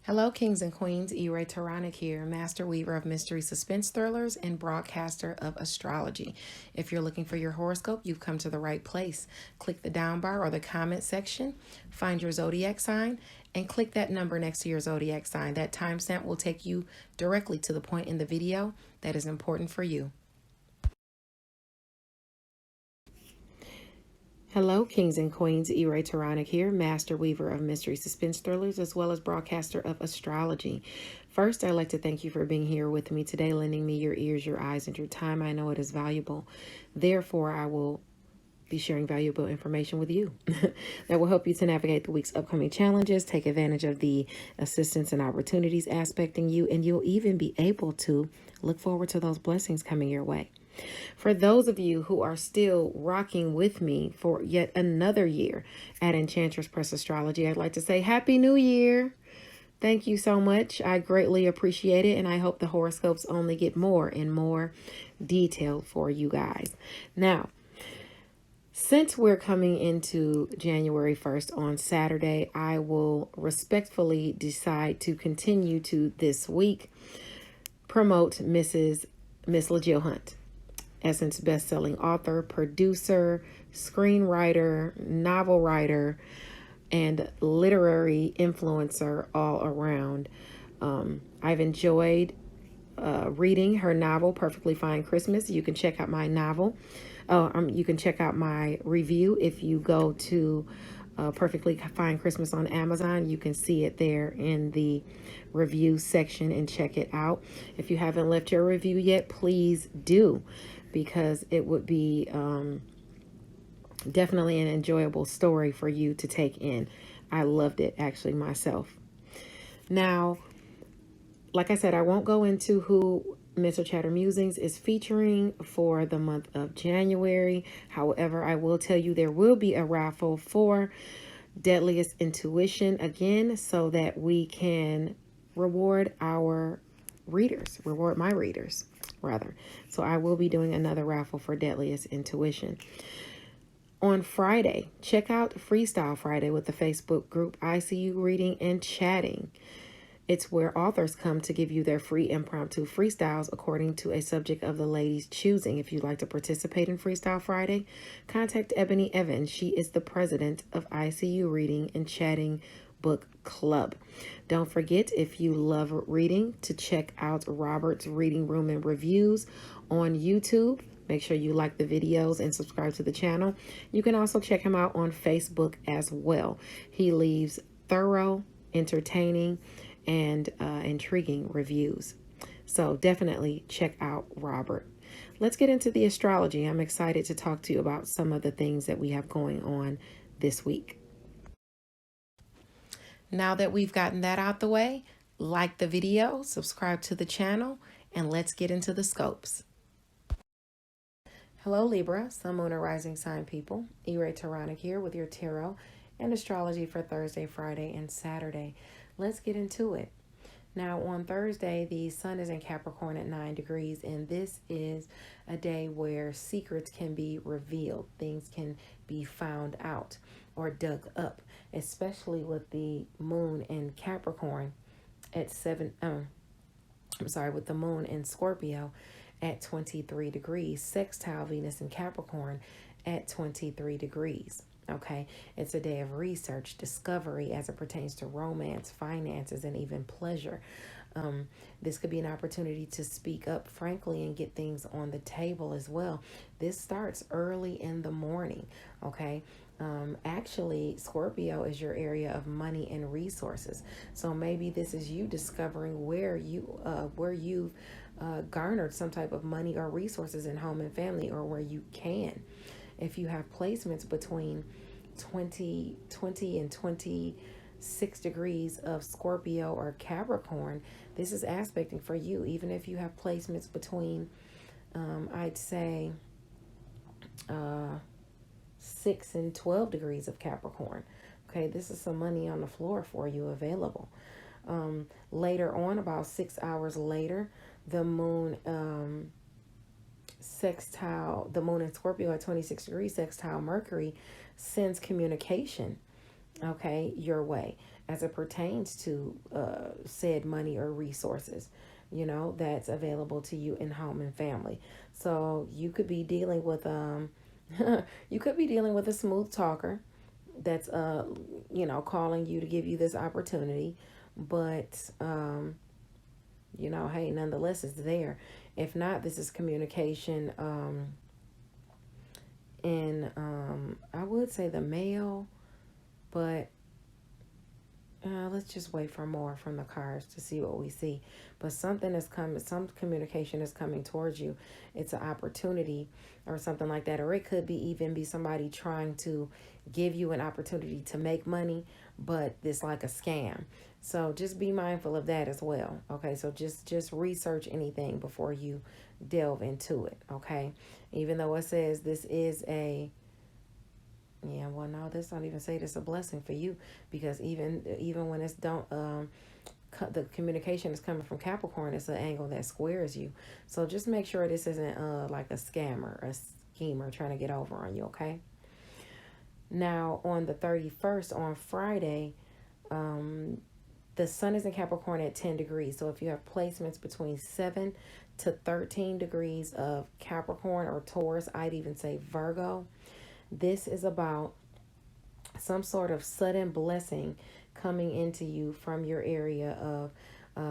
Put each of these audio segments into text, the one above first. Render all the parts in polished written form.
Hello, kings and queens. E-Ray Taronic here, master weaver of mystery suspense thrillers and broadcaster of astrology. If you're looking for your horoscope, you've come to the right place. Click the down bar or the comment section, find your zodiac sign, and click that number next to your zodiac sign. That timestamp will take you directly to the point in the video that is important for you. Hello, kings and queens. E-Ray Taronic here, master weaver of mystery suspense thrillers, as well as broadcaster of astrology. First, I'd like to thank you for being here with me today, lending me your ears, your eyes, and your time. I know it is valuable. Therefore, I will be sharing valuable information with you that will help you to navigate the week's upcoming challenges, take advantage of the assistance and opportunities aspecting you, and you'll even be able to look forward to those blessings coming your way. For those of you who are still rocking with me for yet another year at Enchantress Press Astrology, I'd like to say Happy New Year. Thank you so much. I greatly appreciate it, and I hope the horoscopes only get more and more detailed for you guys. Now, since we're coming into January 1st on Saturday, I will respectfully decide to continue to this week promote Miss LaJill Hunt. Essence best-selling author, producer, screenwriter, novel writer, and literary influencer all around. I've enjoyed reading her novel, Perfectly Fine Christmas. You can check out my novel. You can check out my review if you go to Perfectly Fine Christmas on Amazon. You can see it there in the review section and check it out. If you haven't left your review yet, please do, because it would be definitely an enjoyable story for you to take in. I loved it actually myself. Now, like I said, I won't go into who Mental Chatter Musings is featuring for the month of January. However, I will tell you there will be a raffle for Deadliest Intuition again, so that we can reward our readers, reward my readers rather. So I will be doing another raffle for Deadliest Intuition. On Friday, check out Freestyle Friday with the Facebook group ICU Reading and Chatting. It's where authors come to give you their free impromptu freestyles according to a subject of the lady's choosing. If you'd like to participate in Freestyle Friday, contact Ebony Evans. She is the president of ICU Reading and Chatting Book Club. Don't forget, if you love reading, to check out Robert's Reading Room and Reviews on YouTube. Make sure you like the videos and subscribe to the channel. You can also check him out on Facebook as well. He leaves thorough, entertaining, and intriguing reviews. So definitely check out Robert. Let's get into the astrology. I'm excited to talk to you about some of the things that we have going on this week. Now that we've gotten that out the way, like the video, subscribe to the channel, and let's get into the scopes. Hello Libra, Sun, Moon, and Rising sign people. E-Ray Taronic here with your tarot and astrology for Thursday, Friday, and Saturday. Let's get into it. Now on Thursday, the sun is in Capricorn at 9 degrees, and this is a day where secrets can be revealed. Things can be found out or dug up, especially with the moon in Capricorn at with the moon in Scorpio at 23 degrees, sextile Venus in Capricorn at 23 degrees. Okay, it's a day of research, discovery as it pertains to romance, finances, and even pleasure. This could be an opportunity to speak up frankly and get things on the table as well. This starts early in the morning, okay? Actually, Scorpio is your area of money and resources. So maybe this is you discovering where you've garnered some type of money or resources in home and family, or where you can. If you have placements between 20 and 26 degrees of Scorpio or Capricorn, this is aspecting for you. Even if you have placements between, I'd say, 6 and 12 degrees of Capricorn. Okay, this is some money on the floor for you available. Later on, about 6 hours later, the moon the moon in Scorpio at 26 degrees sextile Mercury sends communication okay, your way as it pertains to said money or resources, that's available to you in home and family. So you could be dealing with you could be dealing with a smooth talker that's calling you to give you this opportunity, but hey, nonetheless it's there. If not, this is communication in I would say the male, but let's just wait for more from the cards to see what we see. But something is coming, some communication is coming towards you. It's an opportunity or something like that. Or it could be even be somebody trying to give you an opportunity to make money, but it's like a scam. So just be mindful of that as well. Okay, so just research anything before you delve into it. Okay, even though it says this is a yeah, well, no, this don't even say this a blessing for you, because even when it's don't the communication is coming from Capricorn, it's an angle that squares you. So just make sure this isn't like a scammer, a schemer trying to get over on you. Okay. Now on the 31st, on Friday, the sun is in Capricorn at 10 degrees. So if you have placements between 7 to 13 degrees of Capricorn or Taurus, I'd even say Virgo. This is about some sort of sudden blessing coming into you from your area of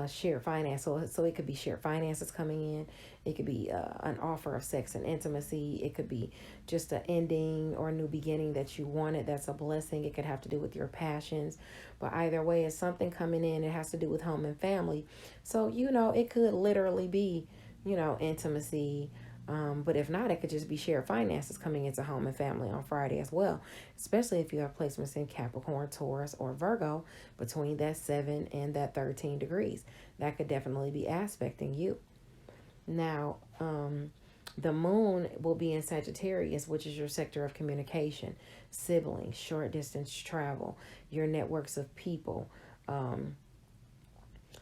shared finance. So it could be shared finances coming in. It could be an offer of sex and intimacy. It could be just an ending or a new beginning that you wanted. That's a blessing. It could have to do with your passions. But either way, it's something coming in. It has to do with home and family. So, it could literally be, intimacy. But if not, it could just be shared finances coming into home and family on Friday as well, especially if you have placements in Capricorn, Taurus, or Virgo between that 7 and that 13 degrees. That could definitely be aspecting you. Now, the moon will be in Sagittarius, which is your sector of communication, siblings, short distance travel, your networks of people.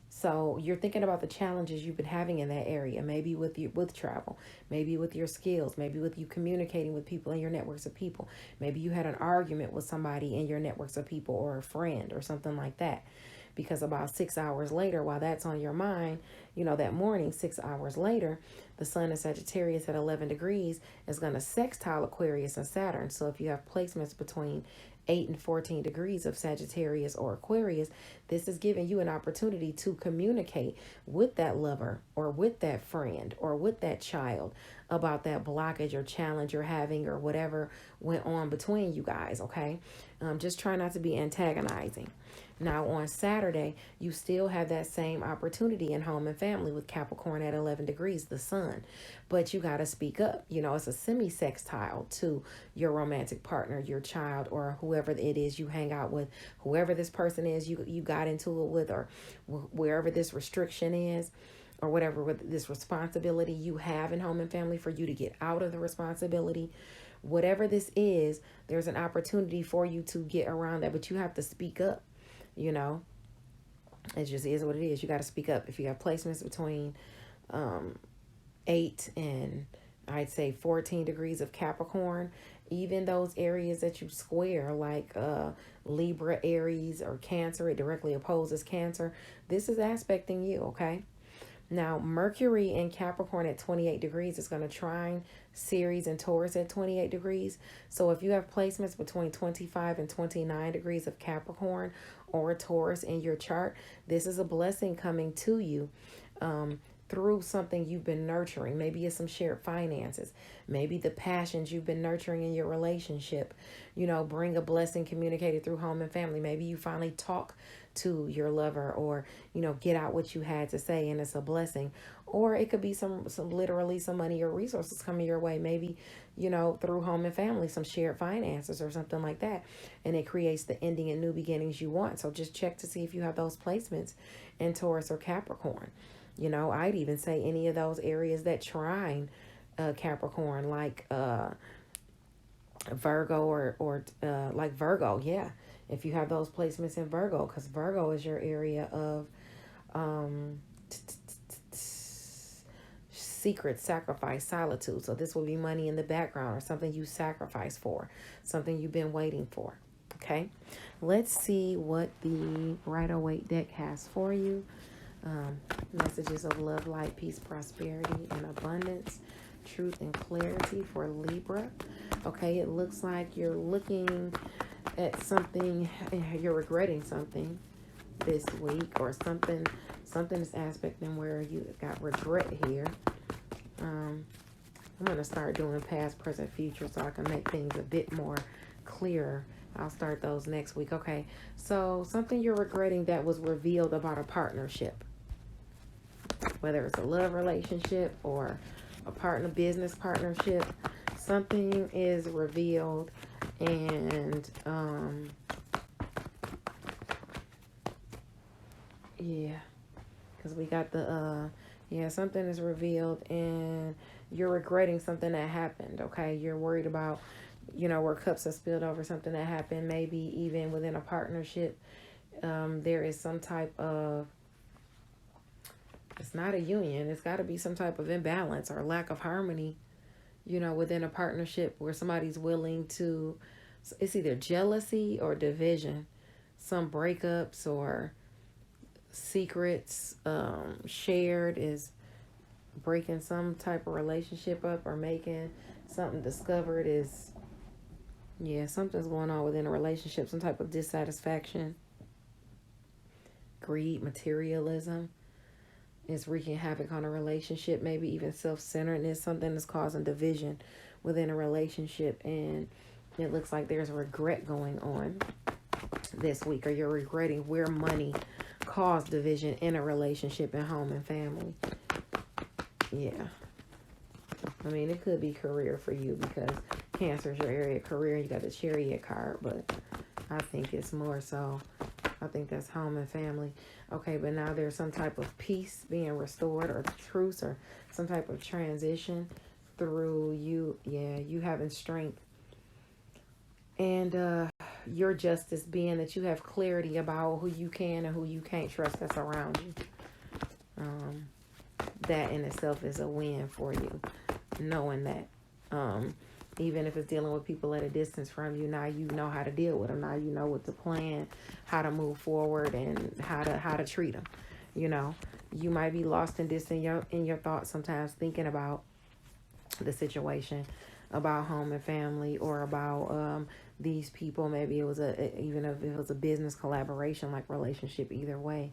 So you're thinking about the challenges you've been having in that area, maybe with travel, maybe with your skills, maybe with you communicating with people in your networks of people. Maybe you had an argument with somebody in your networks of people or a friend or something like that. Because about 6 hours later, while that's on your mind, that morning, 6 hours later, the sun in Sagittarius at 11 degrees is going to sextile Aquarius and Saturn. So if you have placements between 8 and 14 degrees of Sagittarius or Aquarius, this is giving you an opportunity to communicate with that lover or with that friend or with that child about that blockage or challenge you're having or whatever went on between you guys, okay? Just try not to be antagonizing. Now on Saturday, you still have that same opportunity in home and family with Capricorn at 11 degrees, the sun. But you got to speak up. It's a semi-sextile to your romantic partner, your child, or whoever it is you hang out with, whoever this person is you got into it with, or wherever this restriction is, or whatever this responsibility you have in home and family for you to get out of the responsibility. Whatever this is, there's an opportunity for you to get around that, but you have to speak up. It just is what it is. You got to speak up. If you have placements between 8 and I'd say 14 degrees of Capricorn, even those areas that you square like Libra, Aries, or Cancer, it directly opposes Cancer. This is aspecting you, okay? Now, Mercury in Capricorn at 28 degrees is going to trine Ceres and Taurus at 28 degrees. So if you have placements between 25 and 29 degrees of Capricorn or Taurus in your chart, this is a blessing coming to you through something you've been nurturing. Maybe it's some shared finances. Maybe the passions you've been nurturing in your relationship, bring a blessing communicated through home and family. Maybe you finally talk to your lover or, get out what you had to say and it's a blessing. Or it could be some literally some money or resources coming your way. Maybe, through home and family, some shared finances or something like that. And it creates the ending and new beginnings you want. So just check to see if you have those placements in Taurus or Capricorn. I'd even say any of those areas that trine Capricorn, like Virgo or like Virgo, yeah. If you have those placements in Virgo, because Virgo is your area of secret, sacrifice, solitude. So this will be money in the background or something you sacrifice for, something you've been waiting for. Okay, let's see what the Rider-Waite deck has for you. Messages of love, light, peace, prosperity, and abundance, truth and clarity for Libra. Okay, it looks like you're looking at something, you're regretting something this week, or something is aspecting where you got regret here. I'm going to start doing past, present, future so I can make things a bit more clearer. I'll start those next week. Okay, so something you're regretting that was revealed about a partnership, whether it's a love relationship or a business partnership. Something is revealed, and yeah, because we got the something is revealed and you're regretting something that happened. Okay, you're worried about, where cups are spilled over, something that happened, maybe even within a partnership. There is some type of, it's not a union, it's got to be some type of imbalance or lack of harmony, within a partnership where somebody's willing to, it's either jealousy or division, some breakups or secrets shared is breaking some type of relationship up, or making something discovered is, something's going on within a relationship, some type of dissatisfaction, greed, materialism is wreaking havoc on a relationship, maybe even self-centeredness, something that's causing division within a relationship, and it looks like there's regret going on this week, or you're regretting where money caused division in a relationship, in home and family. Yeah. I mean, it could be career for you, because Cancer is your area of career. You got the Chariot card, but I think it's more so, I think that's home and family. Okay, but now there's some type of peace being restored, or truce, or some type of transition through you. Yeah, you having strength. And your justice being that you have clarity about who you can and who you can't trust that's around you. That in itself is a win for you, knowing that. Even if it's dealing with people at a distance from you, now you know how to deal with them. Now you know what to plan, how to move forward, and how to treat them. You might be lost in this in your thoughts sometimes, thinking about the situation, about home and family, or about these people. Maybe it was even if it was a business collaboration, like relationship, either way.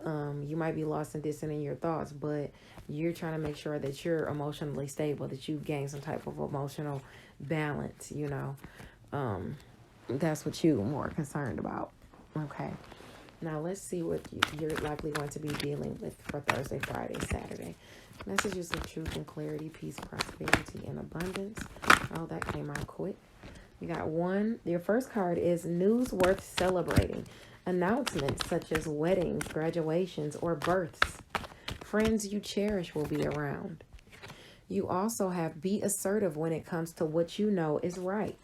You might be lost and distant in your thoughts, but you're trying to make sure that you're emotionally stable, that you gain some type of emotional balance, That's what you're more concerned about. Okay. Now let's see what you're likely going to be dealing with for Thursday, Friday, Saturday. Messages of truth and clarity, peace, prosperity, and abundance. Oh, that came out quick. You got one. Your first card is news worth celebrating. Announcements such as weddings, graduations, or births. Friends you cherish will be around. You also have be assertive when it comes to what you know is right.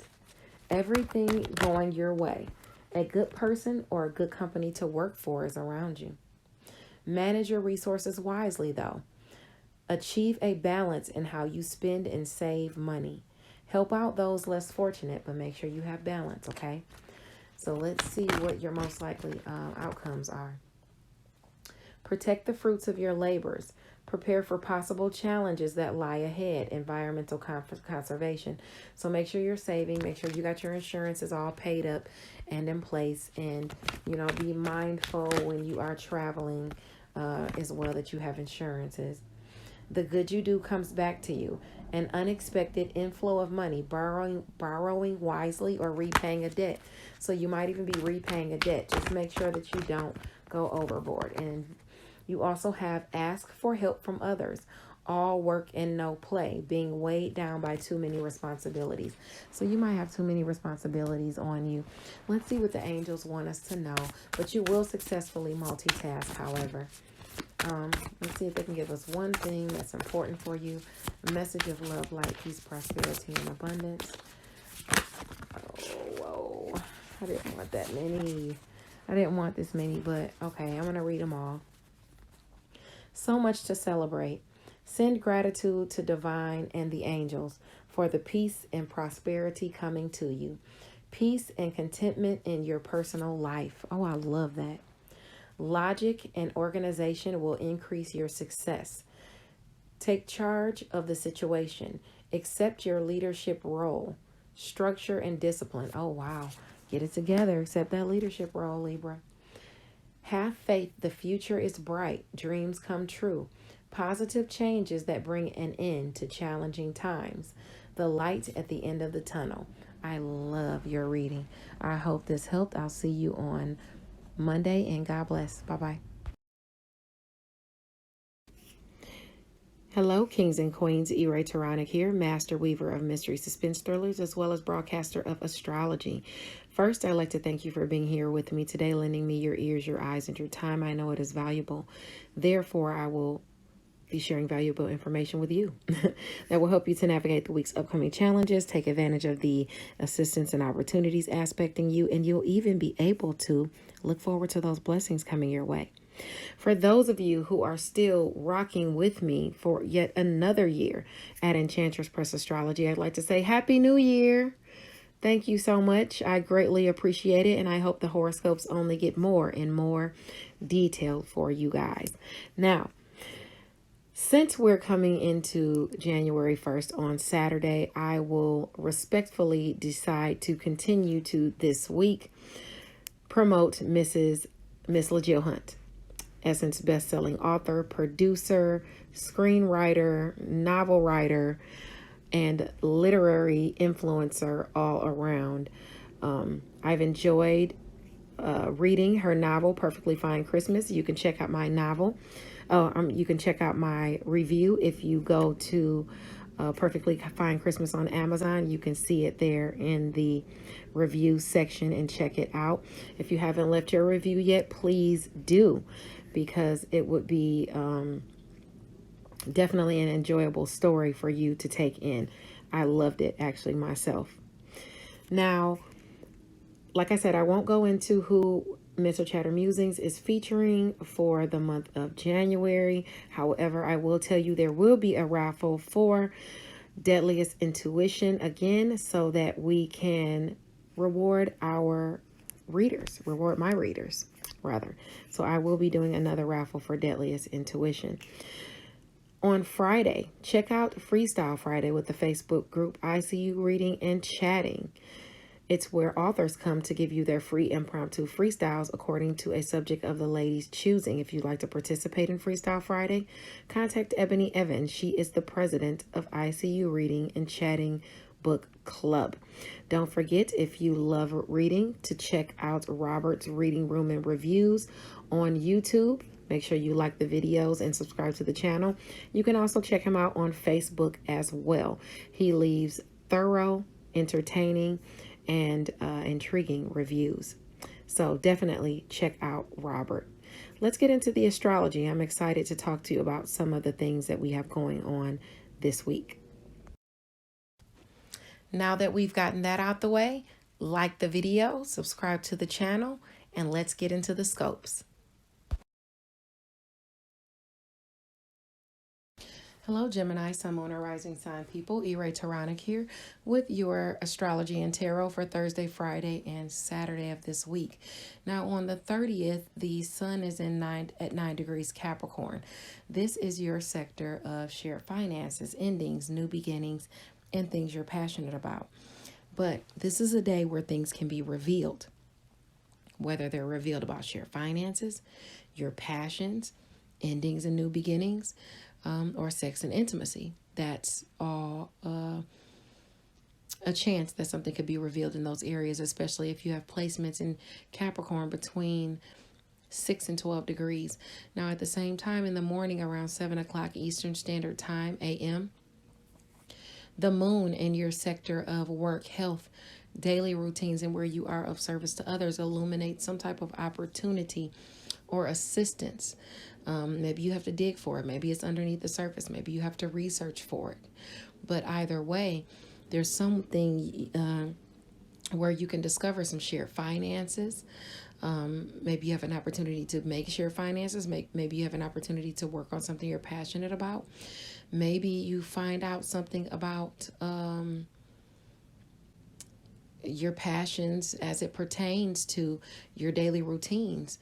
Everything going your way. A good person or a good company to work for is around you. Manage your resources wisely, though. Achieve a balance in how you spend and save money. Help out those less fortunate, but make sure you have balance, okay? So let's see what your most likely outcomes are. Protect the fruits of your labors. Prepare for possible challenges that lie ahead. Environmental conservation. So make sure you're saving. Make sure you got your insurances all paid up and in place. And, be mindful when you are traveling as well that you have insurances. The good you do comes back to you. An unexpected inflow of money, borrowing wisely, or repaying a debt. So you might even be repaying a debt. Just make sure that you don't go overboard. And you also have ask for help from others. All work and no play, being weighed down by too many responsibilities. So you might have too many responsibilities on you. Let's see what the angels want us to know. But you will successfully multitask, however. Let's see if they can give us one thing that's important for you. A message of love, light, peace, prosperity, and abundance. Oh, whoa. I didn't want that many. I didn't want this many, but okay, I'm going to read them all. So much to celebrate. Send gratitude to divine and the angels for the peace and prosperity coming to you. Peace and contentment in your personal life. Oh, I love that. Logic and organization will increase your success. Take charge of the situation. Accept your leadership role. Structure and discipline. Oh, wow. Get it together. Accept that leadership role, Libra. Have faith. The future is bright. Dreams come true. Positive changes that bring an end to challenging times. The light at the end of the tunnel. I love your reading. I hope this helped. I'll see you on Monday, and God bless. Bye-bye. Hello, kings and queens. E-Ray Taronic here, master weaver of mystery suspense thrillers, as well as broadcaster of astrology. First, I'd like to thank you for being here with me today, lending me your ears, your eyes, and your time. I know it is valuable. Therefore, I will be sharing valuable information with you that will help you to navigate the week's upcoming challenges, take advantage of the assistance and opportunities aspecting you, and you'll even be able to look forward to those blessings coming your way. For those of you who are still rocking with me for yet another year at Enchantress Press Astrology, I'd like to say Happy New Year. Thank you so much. I greatly appreciate it, and I hope the horoscopes only get more and more detailed for you guys. Now, since we're coming into January 1st on Saturday, I will respectfully decide to continue to this week promote Miss LaJill Hunt. Essence best-selling author, producer, screenwriter, novel writer, and literary influencer all around. I've enjoyed reading her novel, Perfectly Fine Christmas. You can check out my novel. You can check out my review if you go to Perfectly Fine Christmas on Amazon. You can see it there in the review section and check it out. If you haven't left your review yet, please do, because it would be definitely an enjoyable story for you to take in. I loved it actually myself. Now, like I said, I won't go into who Mental Chatter Musings is featuring for the month of January. However, I will tell you there will be a raffle for Deadliest Intuition again, so that we can reward our readers, reward my readers rather. So I will be doing another raffle for Deadliest Intuition. On Friday, check out Freestyle Friday with the Facebook group ICU Reading and Chatting. It's where authors come to give you their free impromptu freestyles according to a subject of the lady's choosing. If you'd like to participate in Freestyle Friday, contact Ebony Evans. She is the president of ICU Reading and Chatting Book Club. Don't forget, if you love reading, to check out Robert's Reading Room and Reviews on YouTube. Make sure you like the videos and subscribe to the channel. You can also check him out on Facebook as well. He leaves thorough, entertaining, and intriguing reviews. So definitely check out Robert. Let's get into the astrology. I'm excited to talk to you about some of the things that we have going on this week. Now that we've gotten that out the way, like the video, subscribe to the channel, and let's get into the scopes. Hello, Gemini, Sun, Moon, or Rising Sign people. E-Ray Taronic here with your astrology and tarot for Thursday, Friday, and Saturday of this week. Now, on the 30th, the Sun is at 9 degrees Capricorn. This is your sector of shared finances, endings, new beginnings, and things you're passionate about. But this is a day where things can be revealed, whether they're revealed about shared finances, your passions, endings and new beginnings, or sex and intimacy. That's all a chance that something could be revealed in those areas, especially if you have placements in Capricorn between 6 and 12 degrees. Now, at the same time, in the morning around 7 o'clock Eastern Standard Time, a.m., the moon in your sector of work, health, daily routines, and where you are of service to others illuminates some type of opportunity or assistance. Maybe you have to dig for it. Maybe it's underneath the surface. Maybe you have to research for it. But either way, there's something where you can discover some shared finances. Maybe you have an opportunity to make shared finances. Maybe you have an opportunity to work on something you're passionate about. Maybe you find out something about your passions as it pertains to your daily routines.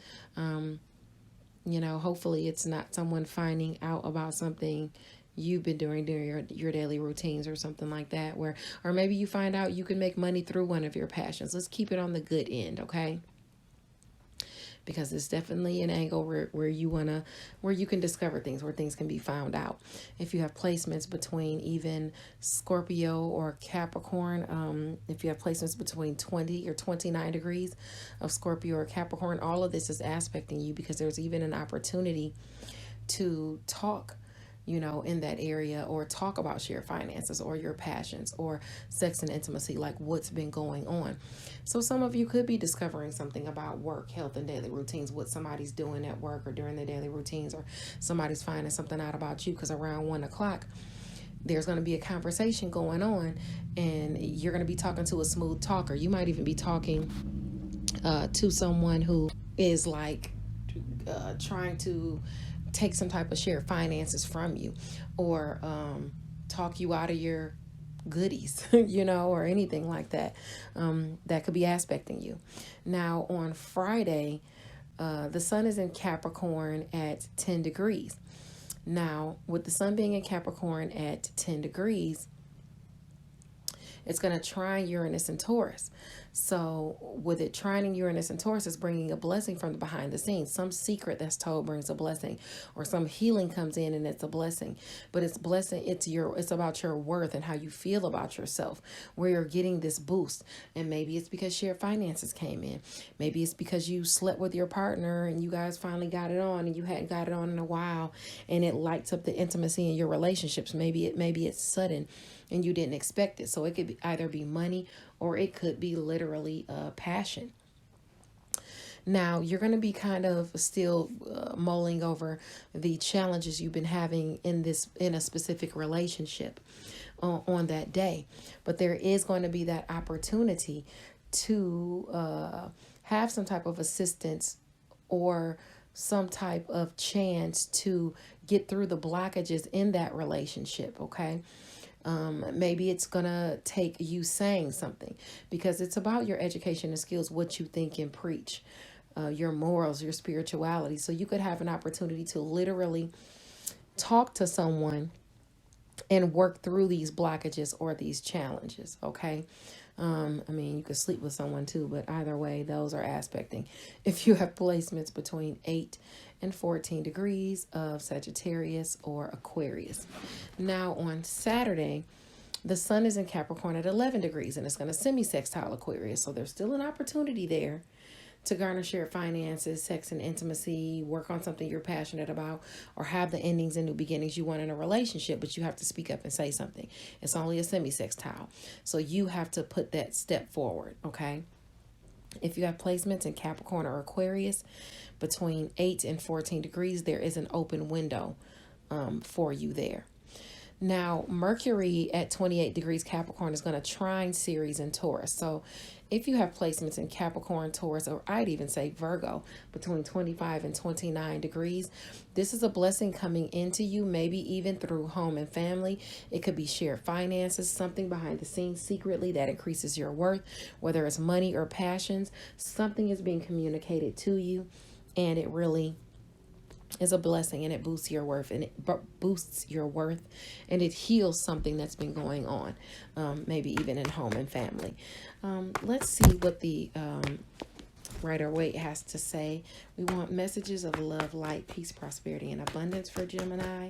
Hopefully it's not someone finding out about something you've been doing during your daily routines or something like that, or maybe you find out you can make money through one of your passions. Let's keep it on the good end, okay? Because it's definitely an angle where you can discover things, where things can be found out. If you have placements between even Scorpio or Capricorn, if you have placements between 20 or 29 degrees of Scorpio or Capricorn, all of this is aspecting you, because there's even an opportunity to talk in that area, or talk about shared finances or your passions or sex and intimacy, like what's been going on. So some of you could be discovering something about work, health, and daily routines, what somebody's doing at work or during their daily routines, or somebody's finding something out about you, because around 1 o'clock, there's going to be a conversation going on, and you're going to be talking to a smooth talker. You might even be talking to someone who is like trying to take some type of shared finances from you, or talk you out of your goodies, or anything like that. That could be aspecting you. Now on Friday, the sun is in Capricorn at 10 degrees. Now, with the sun being in Capricorn at 10 degrees, it's going to trine Uranus and Taurus. So with it trining Uranus and Taurus, is bringing a blessing from the behind the scenes. Some secret that's told brings a blessing, or some healing comes in and it's a blessing. But it's blessing. It's about your worth and how you feel about yourself, where you're getting this boost. And maybe it's because shared finances came in. Maybe it's because you slept with your partner and you guys finally got it on, and you hadn't got it on in a while, and it lights up the intimacy in your relationships. Maybe it's sudden and you didn't expect it. So it could either be money, or it could be literally passion. Now, you're going to be kind of still mulling over the challenges you've been having in a specific relationship on that day. But there is going to be that opportunity to have some type of assistance, or some type of chance to get through the blockages in that relationship, okay? Maybe it's going to take you saying something, because it's about your education and skills, what you think and preach, your morals, your spirituality. So you could have an opportunity to literally talk to someone and work through these blockages or these challenges, okay? You could sleep with someone too, but either way, those are aspecting. If you have placements between 8 and 14 degrees of Sagittarius or Aquarius. Now on Saturday, the sun is in Capricorn at 11 degrees, and it's going to semi-sextile Aquarius. So there's still an opportunity there to garner shared finances, sex and intimacy, work on something you're passionate about, or have the endings and new beginnings you want in a relationship, but you have to speak up and say something. It's only a semi-sextile. So you have to put that step forward, okay? If you have placements in Capricorn or Aquarius between 8 and 14 degrees, there is an open window for you there. Now, Mercury at 28 degrees Capricorn is going to trine Ceres in Taurus. So if you have placements in Capricorn, Taurus, or I'd even say Virgo between 25 and 29 degrees, this is a blessing coming into you, maybe even through home and family. It could be shared finances, something behind the scenes secretly that increases your worth, whether it's money or passions. Something is being communicated to you, and it really is a blessing, and it boosts your worth, and and it heals something that's been going on, maybe even in home and family. Let's see what the Rider Waite has to say. We want messages of love, light, peace, prosperity, and abundance for Gemini.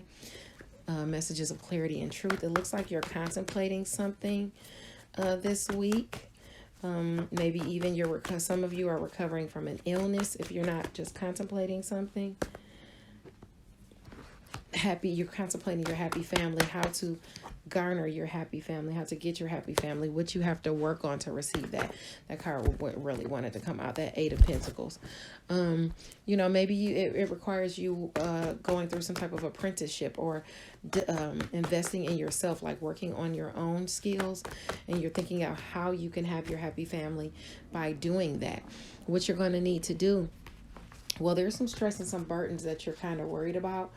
Messages of clarity and truth. It looks like you're contemplating something this week. Maybe even some of you are recovering from an illness if you're not just contemplating something. You're contemplating your happy family, how to garner your happy family, how to get your happy family, what you have to work on to receive that. That card really wanted to come out, that 8 of Pentacles. Maybe it requires you going through some type of apprenticeship, or investing in yourself, like working on your own skills, and you're thinking out how you can have your happy family by doing that. What you're going to need to do, well, there's some stress and some burdens that you're kind of worried about.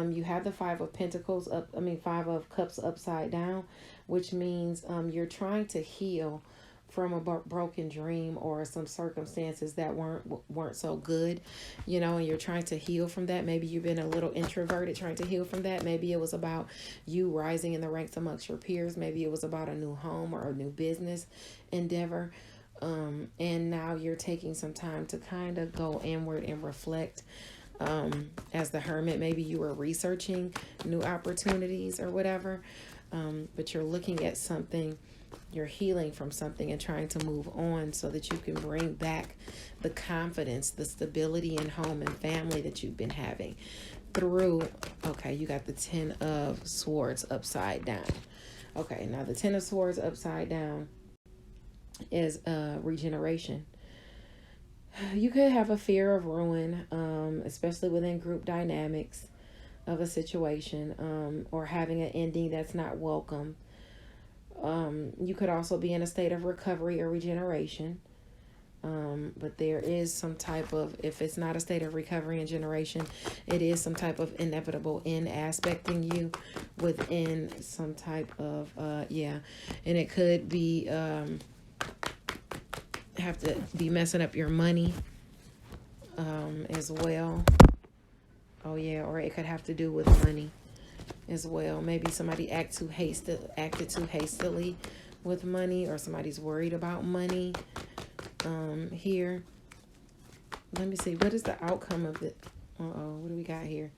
You have the 5 of Pentacles 5 of Cups upside down, which means you're trying to heal from a broken dream or some circumstances that weren't so good, you know, and you're trying to heal from that. Maybe you've been a little introverted trying to heal from that. Maybe it was about you rising in the ranks amongst your peers. Maybe it was about a new home or a new business endeavor. And now you're taking some time to kind of go inward and reflect. As the Hermit, maybe you were researching new opportunities or whatever, but you're looking at something, you're healing from something and trying to move on so that you can bring back the confidence, the stability in home and family that you've been having through. Okay, you got the Ten of Swords upside down. Okay, now the Ten of Swords upside down is regeneration. You could have a fear of ruin, especially within group dynamics of a situation, or having an ending that's not welcome. You could also be in a state of recovery or regeneration. But there is some type of, if it's not a state of recovery and generation, it is some type of inevitable end aspecting you within some type of, and it could be, have to be messing up your money, as well. Oh yeah, or it could have to do with money as well. Maybe somebody acted too hastily with money, or somebody's worried about money. Here, let me see, what is the outcome of it? What do we got here?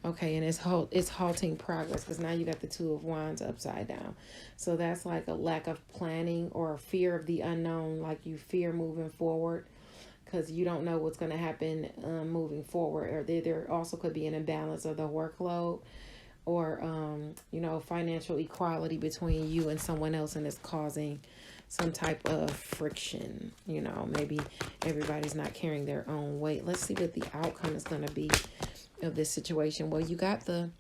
Okay, and it's halting progress, because now you got the Two of Wands upside down. So that's like a lack of planning or a fear of the unknown, like you fear moving forward because you don't know what's going to happen moving forward. Or there also could be an imbalance of the workload, or financial equality between you and someone else, and it's causing some type of friction. Maybe everybody's not carrying their own weight. Let's see what the outcome is going to be of this situation. Well, you got the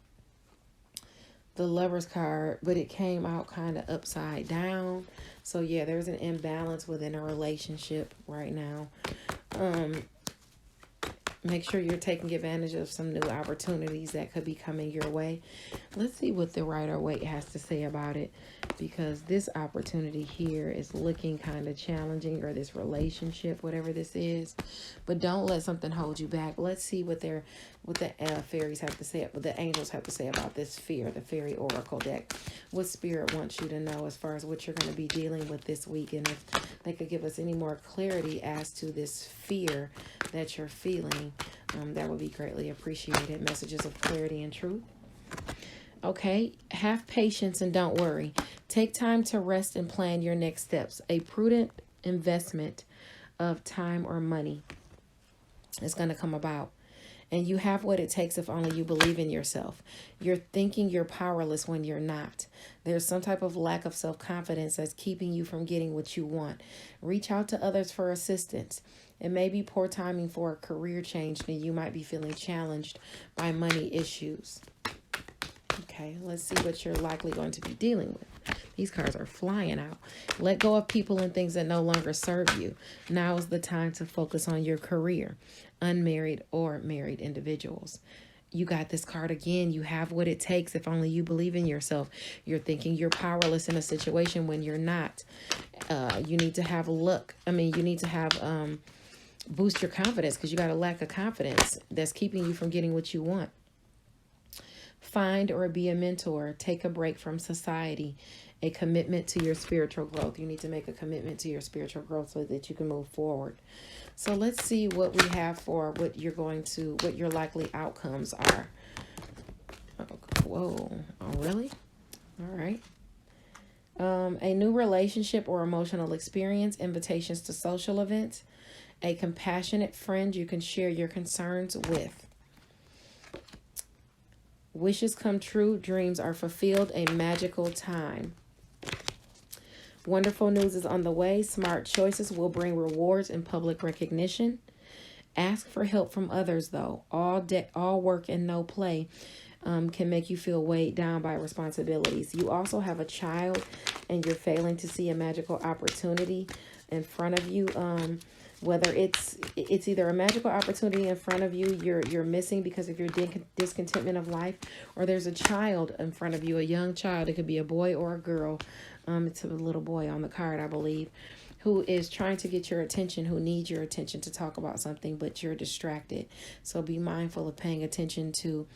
Lover's card, but it came out kind of upside down. So yeah, there's an imbalance within a relationship right now. Make sure you're taking advantage of some new opportunities that could be coming your way. Let's see what the Rider-Waite has to say about it, because this opportunity here is looking kind of challenging, or this relationship, whatever this is. But don't let something hold you back. Let's see what the fairies have to say, what the angels have to say about this fear, the Fairy Oracle deck. What Spirit wants you to know as far as what you're going to be dealing with this week, and if they could give us any more clarity as to this fear that you're feeling, that would be greatly appreciated. Messages of clarity and truth. Okay, have patience and don't worry. Take time to rest and plan your next steps. A prudent investment of time or money is going to come about. And you have what it takes if only you believe in yourself. You're thinking you're powerless when you're not. There's some type of lack of self-confidence that's keeping you from getting what you want. Reach out to others for assistance. It may be poor timing for a career change, and you might be feeling challenged by money issues. Okay, let's see what you're likely going to be dealing with. These cards are flying out. Let go of people and things that no longer serve you. Now is the time to focus on your career. Unmarried or married individuals. You got this card again. You have what it takes if only you believe in yourself. You're thinking you're powerless in a situation when you're not. You need to have luck. You need to have boost your confidence, because you got a lack of confidence that's keeping you from getting what you want. Find or be a mentor. Take a break from society. A commitment to your spiritual growth. You need to make a commitment to your spiritual growth so that you can move forward. So let's see what we have for what your likely outcomes are. Whoa. Oh, really? All right. A new relationship or emotional experience. Invitations to social events. A compassionate friend you can share your concerns with. Wishes come true. Dreams are fulfilled. A magical time. Wonderful news is on the way. Smart choices will bring rewards and public recognition. Ask for help from others, though. All work and no play can make you feel weighed down by responsibilities. You also have a child, and you're failing to see a magical opportunity in front of you. Whether it's either a magical opportunity in front of you you're missing because of your discontentment of life, or there's a child in front of you, a young child. It could be a boy or a girl. It's a little boy on the card, I believe. who is trying to get your attention, who needs your attention to talk about something, but you're distracted. So be mindful of paying attention to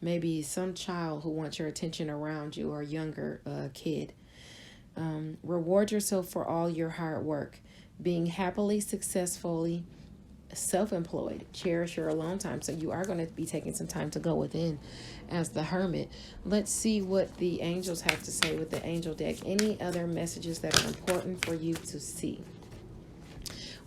maybe some child who wants your attention around you, or a younger kid. Reward yourself for all your hard work. Being happily, successfully self-employed. Cherish your alone time. So you are going to be taking some time to go within as the hermit. Let's see what the angels have to say with the angel deck. Any other messages that are important for you to see?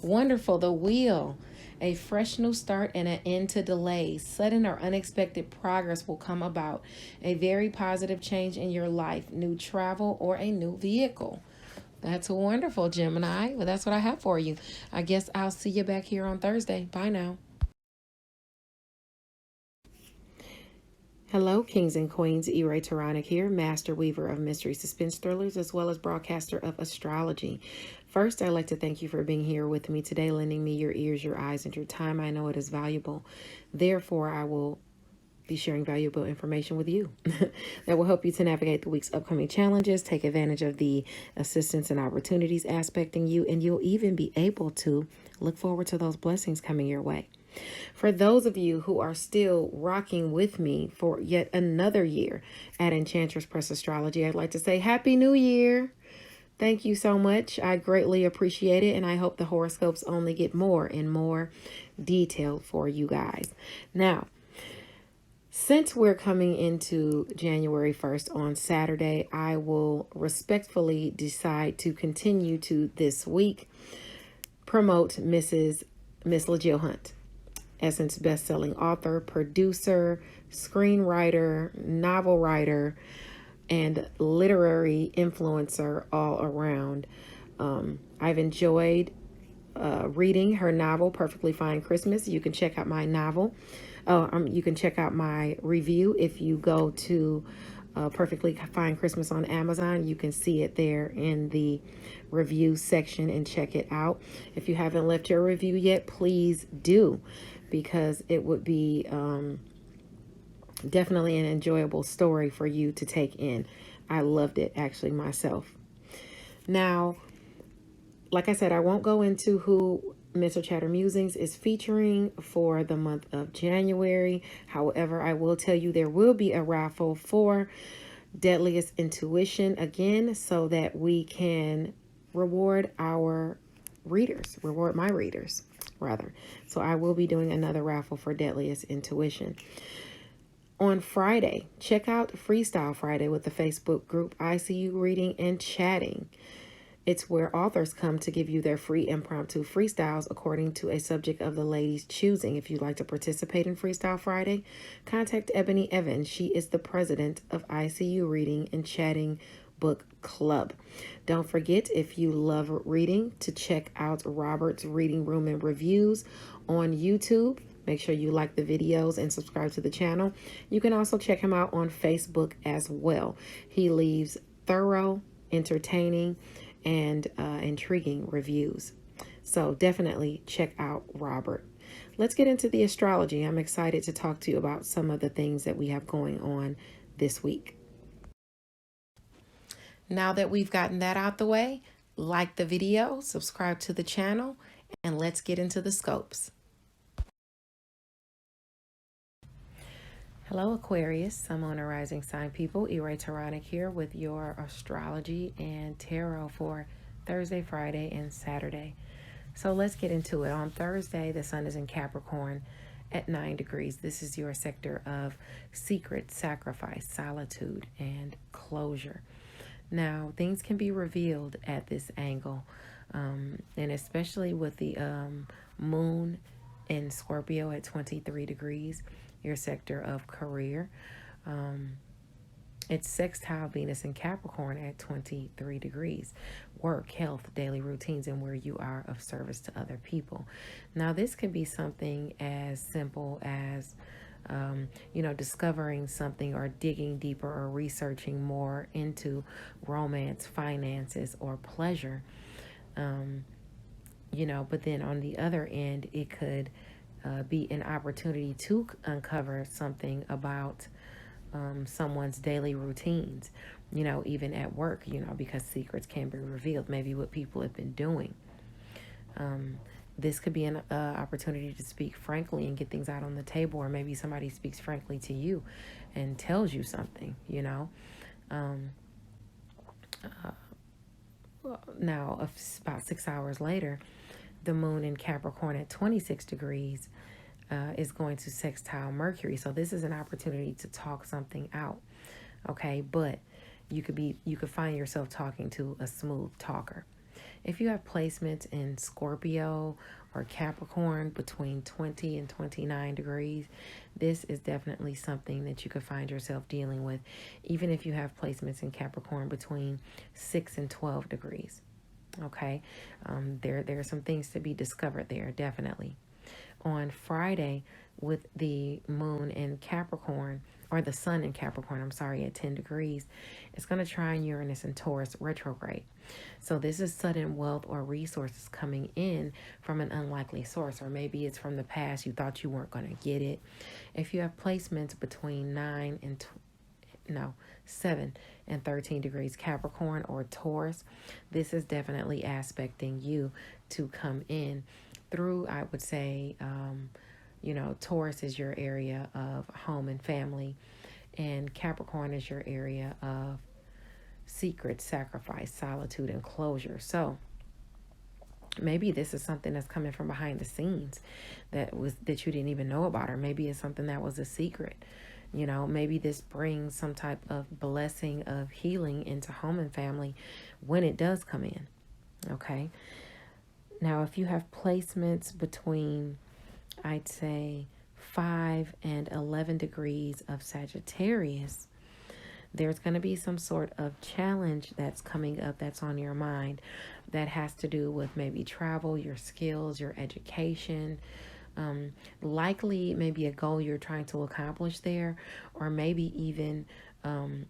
Wonderful. The wheel. A fresh new start and an end to delays. Sudden or unexpected progress will come about. A very positive change in your life. New travel or a new vehicle. That's wonderful, Gemini. Well, that's what I have for you. I guess I'll see you back here on Thursday. Bye now. Hello, kings and queens. Taronic here, master weaver of mystery suspense thrillers, as well as broadcaster of astrology. First, I'd like to thank you for being here with me today, lending me your ears, your eyes, and your time. I know it is valuable. Therefore, I will be sharing valuable information with you that will help you to navigate the week's upcoming challenges, take advantage of the assistance and opportunities aspecting you, and you'll even be able to look forward to those blessings coming your way. For those of you who are still rocking with me for yet another year at Enchantress Press Astrology, I'd like to say Happy New Year. Thank you so much. I greatly appreciate it, and I hope the horoscopes only get more and more detailed for you guys. Now, since we're coming into January 1st on Saturday, I will respectfully decide to continue to this week promote Miss LaJill Hunt, Essence best-selling author, producer, screenwriter, novel writer, and literary influencer all around. I've enjoyed reading her novel, Perfectly Fine Christmas. You can check out my novel. You can check out my review if you go to Perfectly Fine Christmas on Amazon. You can see it there in the review section and check it out. If you haven't left your review yet, please do, because it would be definitely an enjoyable story for you to take in. I loved it actually myself. Now, like I said, I won't go into who Mental Chatter Musings is featuring for the month of January. However, I will tell you there will be a raffle for Deadliest Intuition again, so that we can reward our readers, reward my readers rather. So I will be doing another raffle for Deadliest Intuition. On Friday, check out Freestyle Friday with the Facebook group ICU Reading and Chatting. It's where authors come to give you their free impromptu freestyles according to a subject of the lady's choosing. If you'd like to participate in Freestyle Friday, contact Ebony Evans. She is the president of ICU Reading and Chatting Book Club. Don't forget, if you love reading, to check out Robert's Reading Room and Reviews on YouTube. Make sure you like the videos and subscribe to the channel. You can also check him out on Facebook as well. He leaves thorough, entertaining, and intriguing reviews. So definitely check out Robert. Let's get into the astrology. I'm excited to talk to you about some of the things that we have going on this week. Now that we've gotten that out the way, like the video, subscribe to the channel, and let's get into the scopes. Hello, Aquarius, Sun, Moon, and Rising sign people. Taronic here with your astrology and tarot for Thursday, Friday, and Saturday. So let's get into it. On Thursday, the sun is in Capricorn at 9 degrees. This is your sector of secret, sacrifice, solitude, and closure. Now, things can be revealed at this angle, and especially with the moon in Scorpio at 23 degrees. Your sector of career. It's sextile Venus in Capricorn at 23 degrees. Work, health, daily routines, and where you are of service to other people. Now, this can be something as simple as, discovering something or digging deeper or researching more into romance, finances, or pleasure. But then on the other end, it could be an opportunity to uncover something about someone's daily routines, even at work, because secrets can be revealed, maybe what people have been doing. This could be an opportunity to speak frankly and get things out on the table, or maybe somebody speaks frankly to you and tells you something, you know. Now, about 6 hours later, the moon in Capricorn at 26 degrees is going to sextile Mercury. So this is an opportunity to talk something out, okay? But you could find yourself talking to a smooth talker. If you have placements in Scorpio or Capricorn between 20 and 29 degrees, this is definitely something that you could find yourself dealing with, even if you have placements in Capricorn between 6 and 12 degrees. Okay, there are some things to be discovered there, definitely. On Friday, with the moon in Capricorn, or the sun in Capricorn, I'm sorry, at 10 degrees, it's going to trine Uranus and Taurus retrograde. So this is sudden wealth or resources coming in from an unlikely source, or maybe it's from the past. You thought you weren't going to get it. If you have placements between 7 and 13 degrees Capricorn or Taurus, this is definitely aspecting you to come in through, I would say, Taurus is your area of home and family, and Capricorn is your area of secret, sacrifice, solitude, and closure. So maybe this is something that's coming from behind the scenes that you didn't even know about, or maybe it's something that was a secret. Maybe this brings some type of blessing of healing into home and family when it does come in. Okay. Now, if you have placements between, I'd say, 5 and 11 degrees of Sagittarius, there's going to be some sort of challenge that's coming up that's on your mind that has to do with maybe travel, your skills, your education, likely maybe a goal you're trying to accomplish there, or maybe even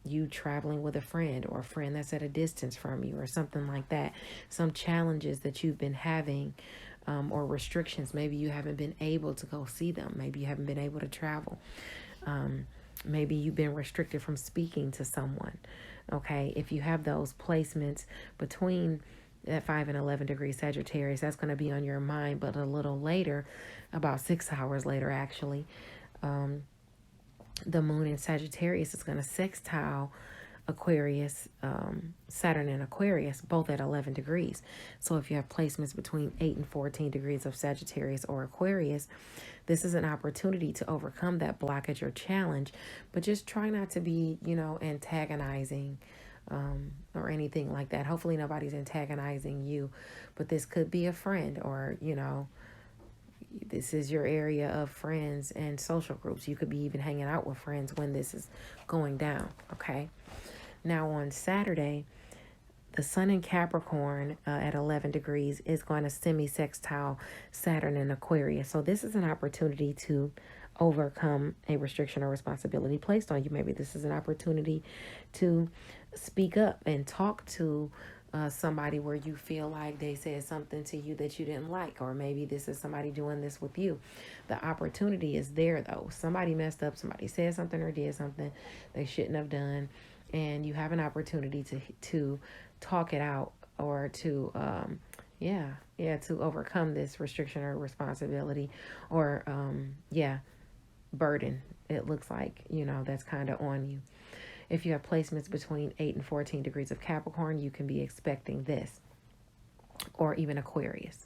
you traveling with a friend or a friend that's at a distance from you or something like that. Some challenges that you've been having, or restrictions. Maybe you haven't been able to go see them. Maybe you haven't been able to travel. Maybe you've been restricted from speaking to someone. Okay, if you have those placements between at 5 and 11 degrees Sagittarius, that's going to be on your mind. But a little later, about 6 hours later, actually, the moon in Sagittarius is going to sextile Aquarius, Saturn and Aquarius, both at 11 degrees. So if you have placements between 8 and 14 degrees of Sagittarius or Aquarius, this is an opportunity to overcome that blockage or challenge, but just try not to be, antagonizing, or anything like that. Hopefully nobody's antagonizing you, but this could be a friend, or, this is your area of friends and social groups. You could be even hanging out with friends when this is going down. Okay. Now on Saturday, the sun in Capricorn at 11 degrees is going to semi-sextile Saturn in Aquarius. So this is an opportunity to overcome a restriction or responsibility placed on you. Maybe this is an opportunity to speak up and talk to somebody where you feel like they said something to you that you didn't like, or maybe this is somebody doing this with you. The opportunity is there, though. Somebody messed up, somebody said something or did something they shouldn't have done, and you have an opportunity to talk it out, or to to overcome this restriction or responsibility, or burden. It looks like, that's kind of on you. If you have placements between 8 and 14 degrees of Capricorn, you can be expecting this, or even Aquarius.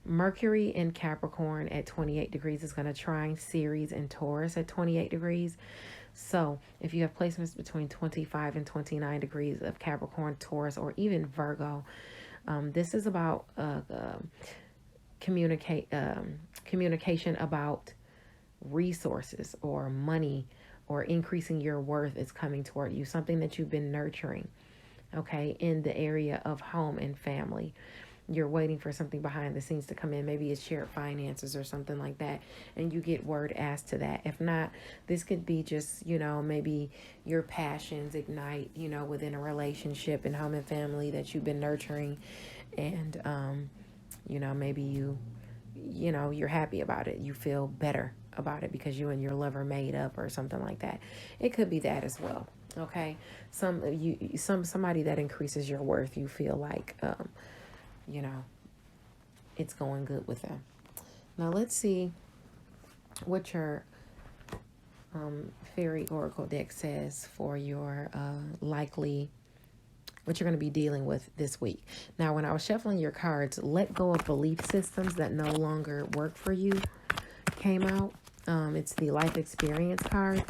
Mercury in Capricorn at 28 degrees is going to trine Ceres and Taurus at 28 degrees. So if you have placements between 25 and 29 degrees of Capricorn, Taurus, or even Virgo, this is about communication about resources or money, or increasing your worth is coming toward you, something that you've been nurturing, okay, in the area of home and family. You're waiting for something behind the scenes to come in. Maybe it's shared finances or something like that, and you get word as to that. If not, this could be just, maybe your passions ignite, within a relationship and home and family that you've been nurturing, and, maybe you're happy about it. You feel better about it because you and your lover made up or something like that. It could be that as well. Okay. Somebody that increases your worth. You feel like, it's going good with them. Now let's see what your fairy oracle deck says for your likely, what you're going to be dealing with this week. Now, when I was shuffling your cards, let go of belief systems that no longer work for you came out. It's the life experience card.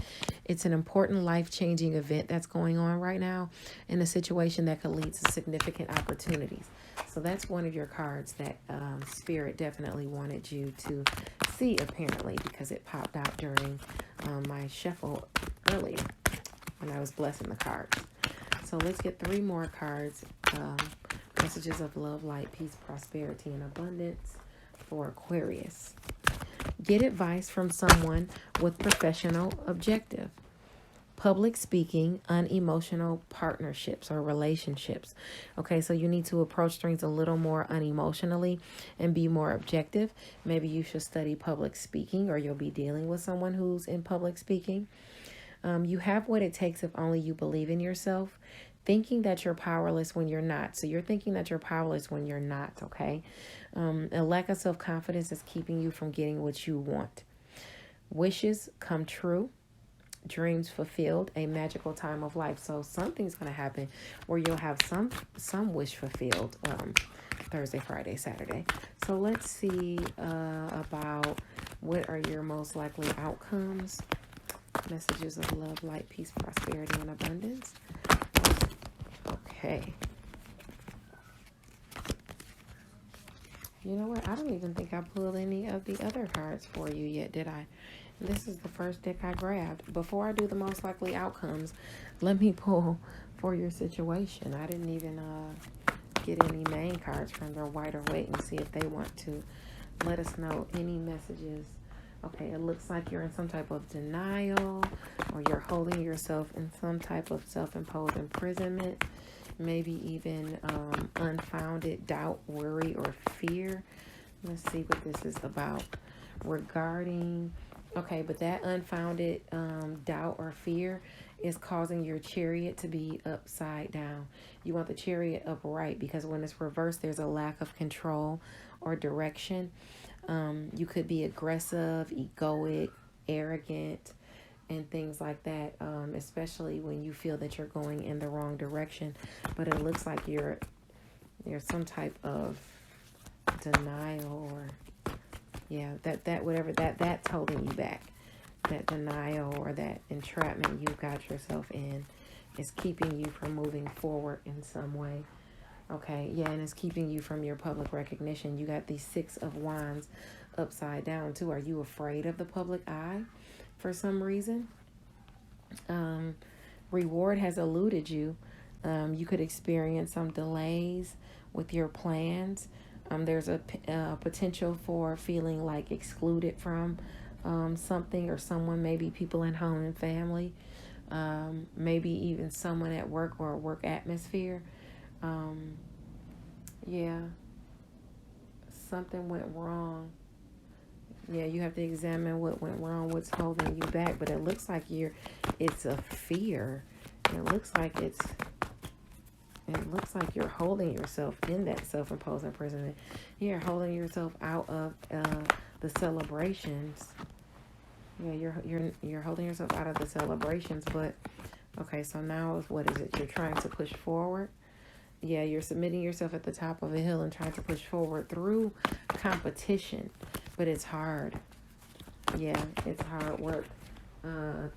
It's an important life-changing event that's going on right now in a situation that could lead to significant opportunities. So that's one of your cards that Spirit definitely wanted you to see, apparently, because it popped out during my shuffle earlier when I was blessing the cards. So let's get 3 more cards. Messages of love, light, peace, prosperity, and abundance for Aquarius. Get advice from someone with professional objective. Public speaking, unemotional partnerships or relationships. Okay, so you need to approach things a little more unemotionally and be more objective. Maybe you should study public speaking, or you'll be dealing with someone who's in public speaking. You have what it takes if only you believe in yourself. Thinking that you're powerless when you're not. So you're thinking that you're powerless when you're not, okay? A lack of self-confidence is keeping you from getting what you want. Wishes come true. Dreams fulfilled. A magical time of life. So something's going to happen where you'll have some wish fulfilled Thursday, Friday, Saturday. So let's see about what are your most likely outcomes. Messages of love, light, peace, prosperity, and abundance. Okay. You know what? I don't even think I pulled any of the other cards for you yet, did I? This is the first deck I grabbed. Before I do the most likely outcomes, let me pull for your situation. I didn't even get any main cards from their wider weight and see if they want to let us know any messages. Okay, it looks like you're in some type of denial, or you're holding yourself in some type of self-imposed imprisonment, maybe even unfounded doubt, worry, or fear. Let's see what this is about regarding. Okay, but that unfounded doubt or fear is causing your chariot to be upside down. You want the chariot upright, because when it's reversed, there's a lack of control or direction. You could be aggressive, egoic, arrogant, and things like that, especially when you feel that you're going in the wrong direction. But it looks like you're some type of denial, or that's holding you back. That denial or that entrapment you got yourself in is keeping you from moving forward in some way. Okay, yeah, and it's keeping you from your public recognition. You got the 6 of Wands upside down too. Are you afraid of the public eye for some reason? Reward has eluded you. You could experience some delays with your plans. There's a potential for feeling like excluded from something or someone, maybe people in home and family, maybe even someone at work or a work atmosphere. Yeah, something went wrong. Yeah, you have to examine what went wrong, what's holding you back. But it looks like it's a fear. It looks like you're holding yourself in that self-imposed imprisonment. You're holding yourself out of the celebrations. Yeah, you're holding yourself out of the celebrations. But okay, so now what is it? You're trying to push forward. Yeah, you're submitting yourself at the top of a hill and trying to push forward through competition. But it's hard. Yeah, it's hard work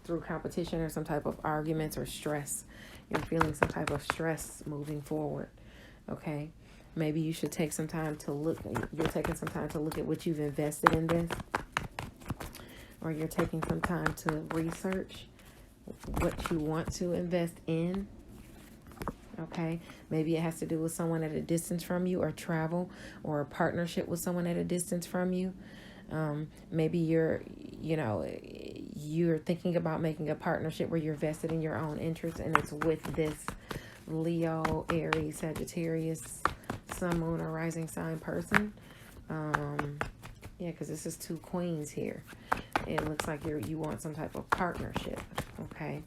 through competition or some type of arguments or stress. You're feeling some type of stress moving forward. Okay, maybe you should take some time to look. You're taking some time to look at what you've invested in this. Or you're taking some time to research what you want to invest in. Okay, maybe it has to do with someone at a distance from you, or travel, or a partnership with someone at a distance from you. Maybe you're thinking about making a partnership where you're vested in your own interests, and it's with this Leo, Aries, Sagittarius, Sun, Moon, or Rising sign person. Yeah, because this is 2 queens here. It looks like you want some type of partnership. Okay.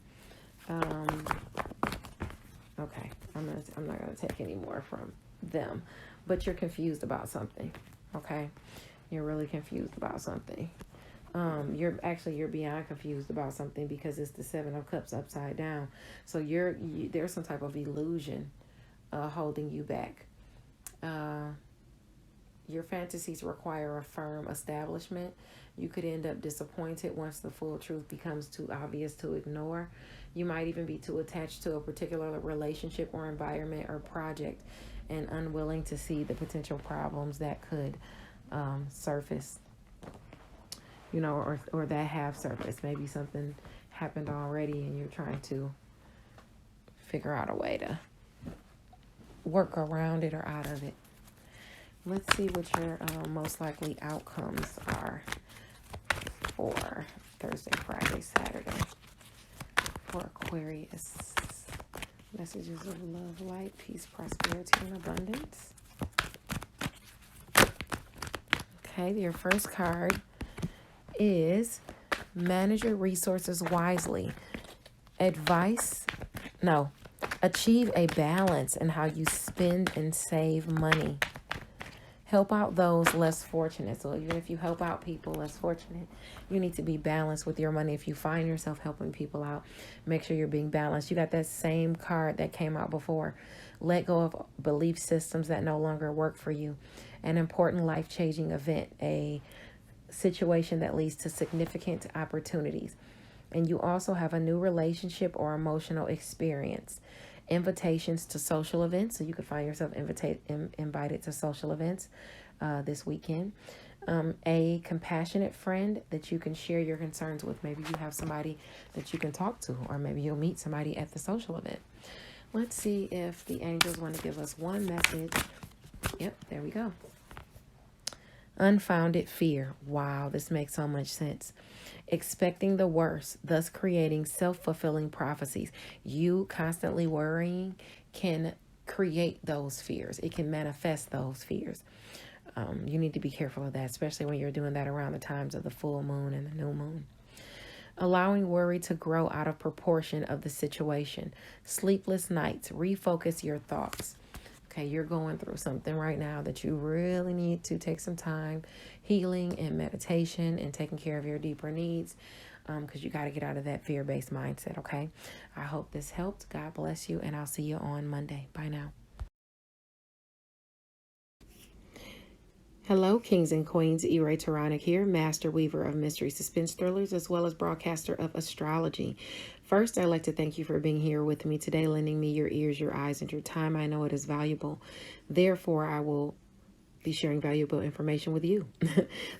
Okay, I'm not gonna take any more from them, but you're confused about something. okay? You're really confused about something. You're beyond confused about something because it's the Seven of Cups upside down. So there's some type of illusion holding you back. Your fantasies require a firm establishment. You could end up disappointed once the full truth becomes too obvious to ignore. You might even be too attached to a particular relationship or environment or project and unwilling to see the potential problems that could surface, or that have surfaced. Maybe something happened already and you're trying to figure out a way to work around it or out of it. Let's see what your most likely outcomes are for Thursday, Friday, Saturday for Aquarius. Messages of love, light, peace, prosperity, and abundance. Okay, your first card is manage your resources wisely. Achieve a balance in how you spend and save money. Help out those less fortunate. So even if you help out people less fortunate, you need to be balanced with your money. If you find yourself helping people out, make sure you're being balanced. You got that same card that came out before. Let go of belief systems that no longer work for you. An important life-changing event, a situation that leads to significant opportunities. And you also have a new relationship or emotional experience. Invitations to social events, so you could find yourself invited to social events this weekend. A compassionate friend that you can share your concerns with. Maybe you have somebody that you can talk to, or maybe you'll meet somebody at the social event. Let's see if the angels want to give us one message. Yep, there we go. Unfounded fear. Wow, this makes so much sense. Expecting the worst, thus creating self-fulfilling prophecies. You constantly worrying can create those fears. It can manifest those fears. You need to be careful of that, especially when you're doing that around the times of the full moon and the new moon. Allowing worry to grow out of proportion of the situation. Sleepless nights. Refocus your thoughts. Okay, you're going through something right now that you really need to take some time healing and meditation and taking care of your deeper needs, because you got to get out of that fear-based mindset, okay? I hope this helped. God bless you, and I'll see you on Monday. Bye now. Hello, kings and queens. E-Ray Taronic here, master weaver of mystery suspense thrillers, as well as broadcaster of astrology. First, I'd like to thank you for being here with me today, lending me your ears, your eyes, and your time. I know it is valuable. Therefore, I will be sharing valuable information with you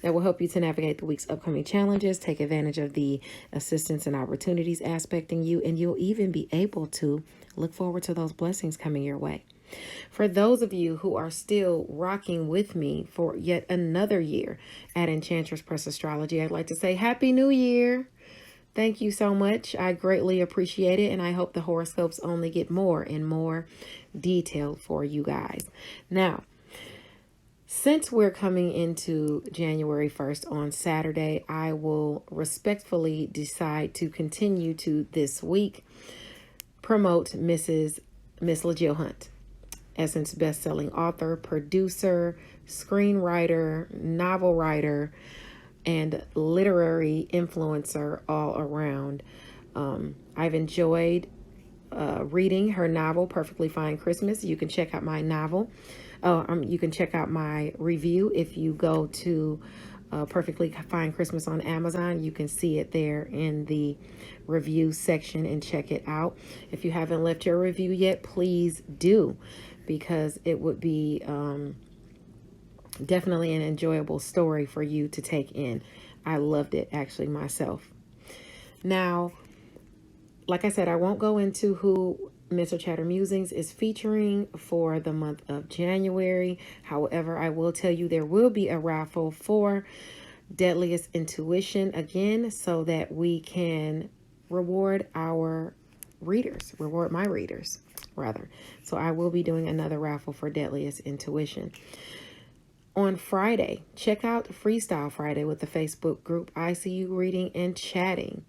that will help you to navigate the week's upcoming challenges, take advantage of the assistance and opportunities aspecting you, and you'll even be able to look forward to those blessings coming your way. For those of you who are still rocking with me for yet another year at Enchantress Press Astrology, I'd like to say Happy New Year. Thank you so much. I greatly appreciate it, and I hope the horoscopes only get more and more detailed for you guys. Now, since we're coming into January 1st on Saturday, I will respectfully decide to continue to this week promote Miss LaJill Hunt. Essence best-selling author, producer, screenwriter, novel writer, and literary influencer all around. I've enjoyed reading her novel, Perfectly Fine Christmas. You can check out my novel. You can check out my review if you go to Perfectly Fine Christmas on Amazon. You can see it there in the review section and check it out. If you haven't left your review yet, please do, because it would be definitely an enjoyable story for you to take in. I loved it actually myself. Now, like I said, I won't go into who Mental Chatter Musings is featuring for the month of January. However, I will tell you there will be a raffle for Deadliest Intuition again, so that we can reward our readers, reward my readers rather. So I will be doing another raffle for Deadliest Intuition. On Friday, check out Freestyle Friday with the Facebook group I See You Reading and Chatting.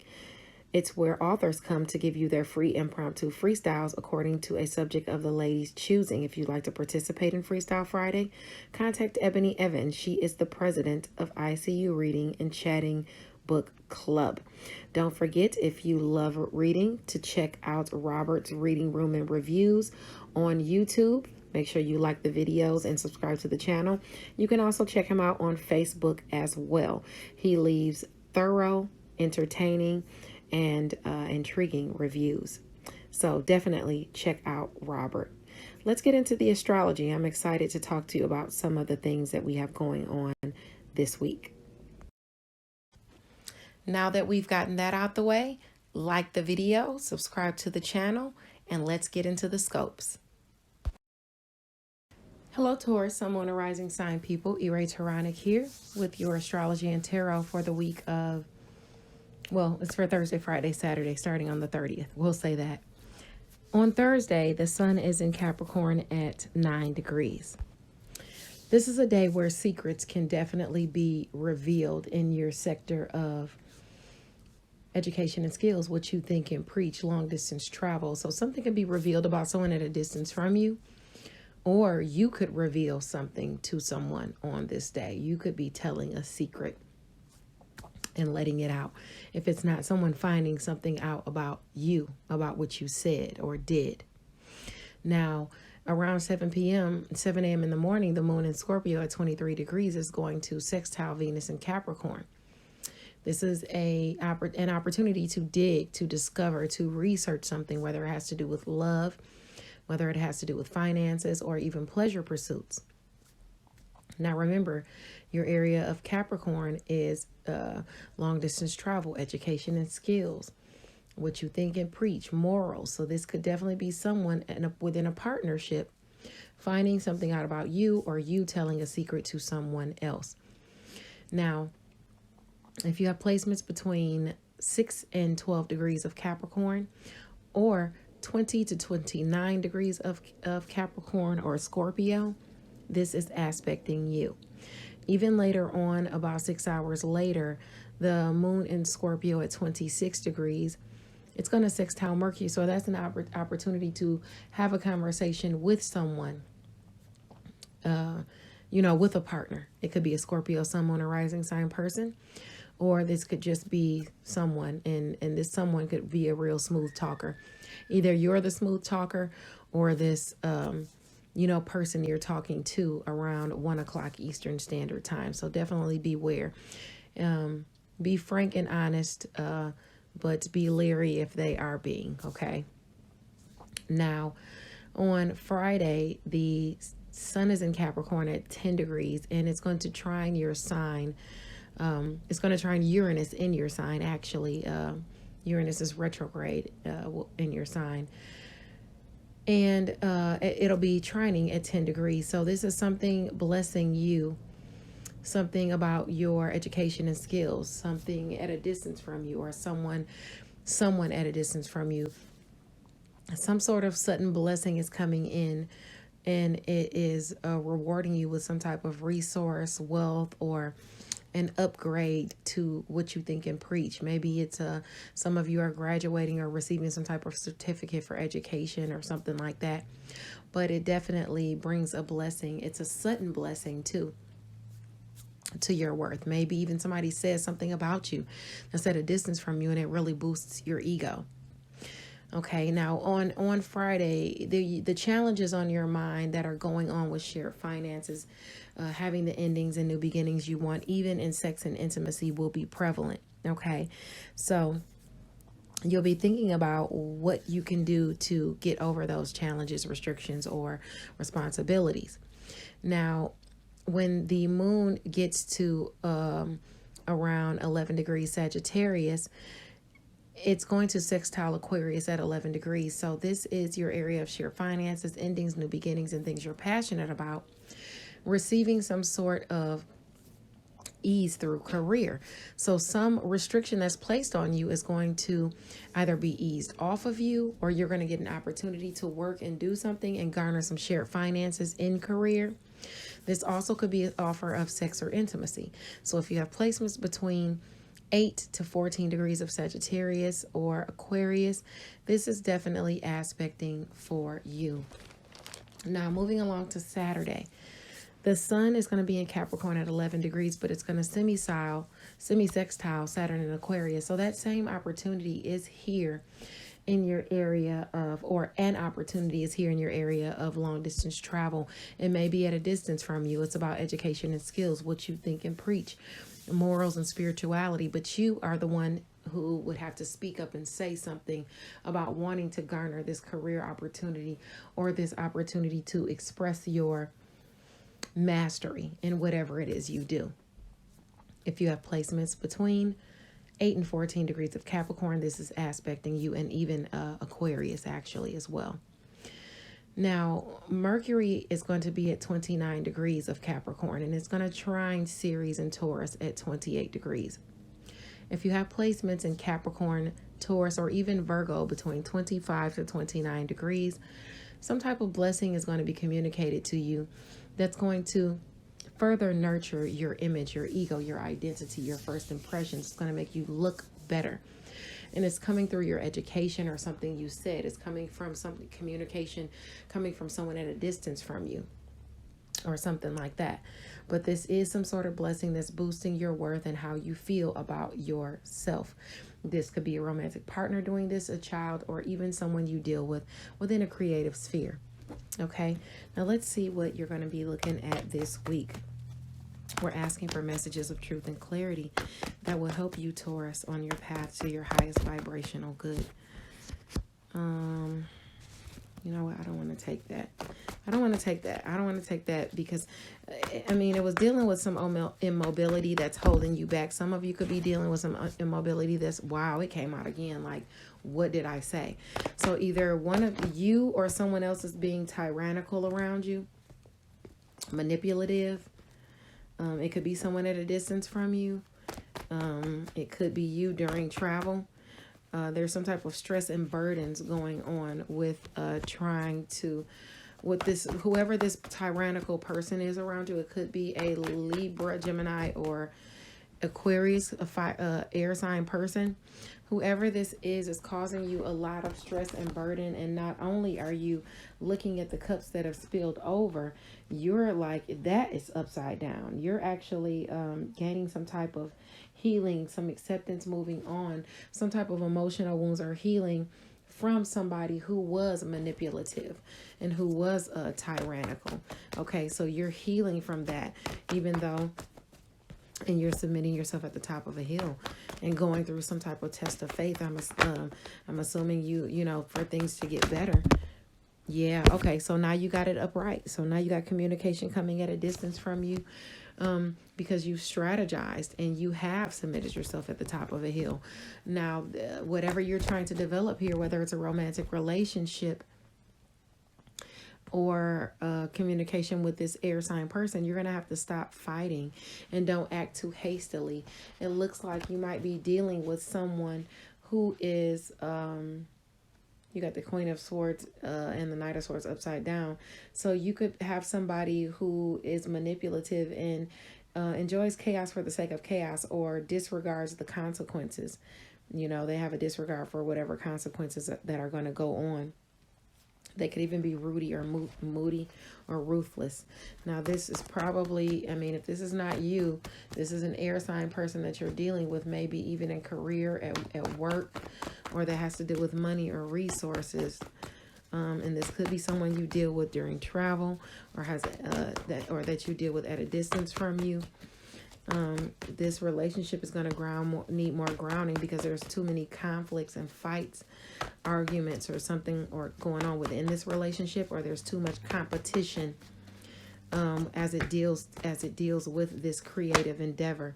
It's where authors come to give you their free impromptu freestyles according to a subject of the lady's choosing. If you'd like to participate in Freestyle Friday, contact Ebony Evans. She is the president of ICU Reading and Chatting Book Club. Don't forget, if you love reading, to check out Robert's Reading Room and Reviews on YouTube. Make sure you like the videos and subscribe to the channel. You can also check him out on Facebook as well. He leaves thorough, entertaining, and intriguing reviews. So definitely check out Robert. Let's get into the astrology. I'm excited to talk to you about some of the things that we have going on this week. Now that we've gotten that out the way, like the video, subscribe to the channel, and let's get into the scopes. Hello, Taurus, Sun, Moon, and Rising sign people. Tauronic here with your astrology and tarot for the week of, well, it's for Thursday, Friday, Saturday, starting on the 30th. We'll say that. On Thursday, the sun is in Capricorn at 9 degrees. This is a day where secrets can definitely be revealed in your sector of education and skills, what you think and preach, long distance travel. So something can be revealed about someone at a distance from you, or you could reveal something to someone on this day. You could be telling a secret and letting it out. If it's not someone finding something out about you, about what you said or did. Now, around 7 a.m. in the morning, the moon in Scorpio at 23 degrees is going to sextile Venus in Capricorn. This is an opportunity to dig, to discover, to research something, whether it has to do with love, whether it has to do with finances, or even pleasure pursuits. Now, remember, your area of Capricorn is long distance travel, education and skills, what you think and preach, morals. So this could definitely be someone within a partnership finding something out about you, or you telling a secret to someone else. Now, if you have placements between 6 and 12 degrees of Capricorn, or 20 to 29 degrees of Capricorn or Scorpio, this is aspecting you. Even later on, about 6 hours later, the moon in Scorpio at 26 degrees, it's going to sextile Mercury. So that's an opportunity to have a conversation with someone, with a partner. It could be a Scorpio, Sun, Moon, or Rising sign person, or this could just be someone, and this someone could be a real smooth talker. Either you're the smooth talker, or this person you're talking to around 1 o'clock Eastern Standard Time. So definitely beware. Be frank and honest, but be leery if they are being, okay? Now, on Friday, the sun is in Capricorn at 10 degrees, and it's going to trine your sign. It's going to trine Uranus in your sign, actually. Uranus is retrograde in your sign. And it'll be trining at 10 degrees. So this is something blessing you, something about your education and skills, something at a distance from you, or someone at a distance from you. Some sort of sudden blessing is coming in, and it is rewarding you with some type of resource, wealth, or an upgrade to what you think and preach. Maybe it's some of you are graduating or receiving some type of certificate for education or something like that. But it definitely brings a blessing. It's a sudden blessing too, to your worth. Maybe even somebody says something about you that's at a distance from you, and it really boosts your ego. Okay, now on Friday, the challenges on your mind that are going on with shared finances, having the endings and new beginnings you want, even in sex and intimacy, will be prevalent. Okay, so you'll be thinking about what you can do to get over those challenges, restrictions, or responsibilities. Now, when the moon gets to around 11 degrees Sagittarius, it's going to sextile Aquarius at 11 degrees. So this is your area of shared finances, endings, new beginnings, and things you're passionate about. Receiving some sort of ease through career. So some restriction that's placed on you is going to either be eased off of you, or you're going to get an opportunity to work and do something and garner some shared finances in career. This also could be an offer of sex or intimacy. So if you have placements between 8 to 14 degrees of Sagittarius or Aquarius. This is definitely aspecting for you. Now, moving along to Saturday. The sun is going to be in Capricorn at 11 degrees, but it's going to semi-sextile Saturn in Aquarius. So that same opportunity is here in your area of, or an opportunity is here in your area of long distance travel. It may be at a distance from you. It's about education and skills, what you think and preach, morals and spirituality. But you are the one who would have to speak up and say something about wanting to garner this career opportunity or this opportunity to express your mastery in whatever it is you do. If you have placements between 8 and 14 degrees of Capricorn, this is aspecting you, and even Aquarius actually as well. Now, Mercury is going to be at 29 degrees of Capricorn, and it's going to trine Ceres and Taurus at 28 degrees. If you have placements in Capricorn, Taurus, or even Virgo between 25 to 29 degrees, some type of blessing is going to be communicated to you that's going to further nurture your image, your ego, your identity, your first impressions. It's going to make you look better. And it's coming through your education or something you said. It's coming from some communication, coming from someone at a distance from you or something like that. But this is some sort of blessing that's boosting your worth and how you feel about yourself. This could be a romantic partner doing this, a child, or even someone you deal with within a creative sphere. Okay, now let's see what you're going to be looking at this week. We're asking for messages of truth and clarity that will help you, Taurus, on your path to your highest vibrational good. You know what? I don't want to take that. I don't want to take that because, I mean, it was dealing with some immobility that's holding you back. Some of you could be dealing with some immobility that's, wow, it came out again. Like, what did I say? So either one of you or someone else is being tyrannical around you, manipulative. It could be someone at a distance from you. It could be you during travel. There's some type of stress and burdens going on with whoever this tyrannical person is around you. It could be a Libra, Gemini, or Aquarius, air sign person. Whoever this is causing you a lot of stress and burden. And not only are you looking at the cups that have spilled over, you're like, that is upside down. You're actually gaining some type of healing, some acceptance, moving on, some type of emotional wounds are healing from somebody who was manipulative and who was tyrannical. Okay, so you're healing from that, even though, and you're submitting yourself at the top of a hill and going through some type of test of faith. I'm assuming you know, for things to get better. Yeah, okay, so now you got it upright. So now you got communication coming at a distance from you, because you strategized and you have submitted yourself at the top of a hill. Now, whatever you're trying to develop here, whether it's a romantic relationship or communication with this air sign person, you're going to have to stop fighting and don't act too hastily. It looks like you might be dealing with someone who is, you got the Queen of Swords and the Knight of Swords upside down. So you could have somebody who is manipulative and enjoys chaos for the sake of chaos, or disregards the consequences. You know, they have a disregard for whatever consequences that are going to go on. They could even be moody or ruthless. Now, this is probably, I mean, if this is not you, this is an air sign person that you're dealing with, maybe even in career, at work, or that has to do with money or resources. And this could be someone you deal with during travel, or that you deal with at a distance from you. This relationship is going to need more grounding because there's too many conflicts and fights, arguments, or something or going on within this relationship, or there's too much competition as it deals with this creative endeavor.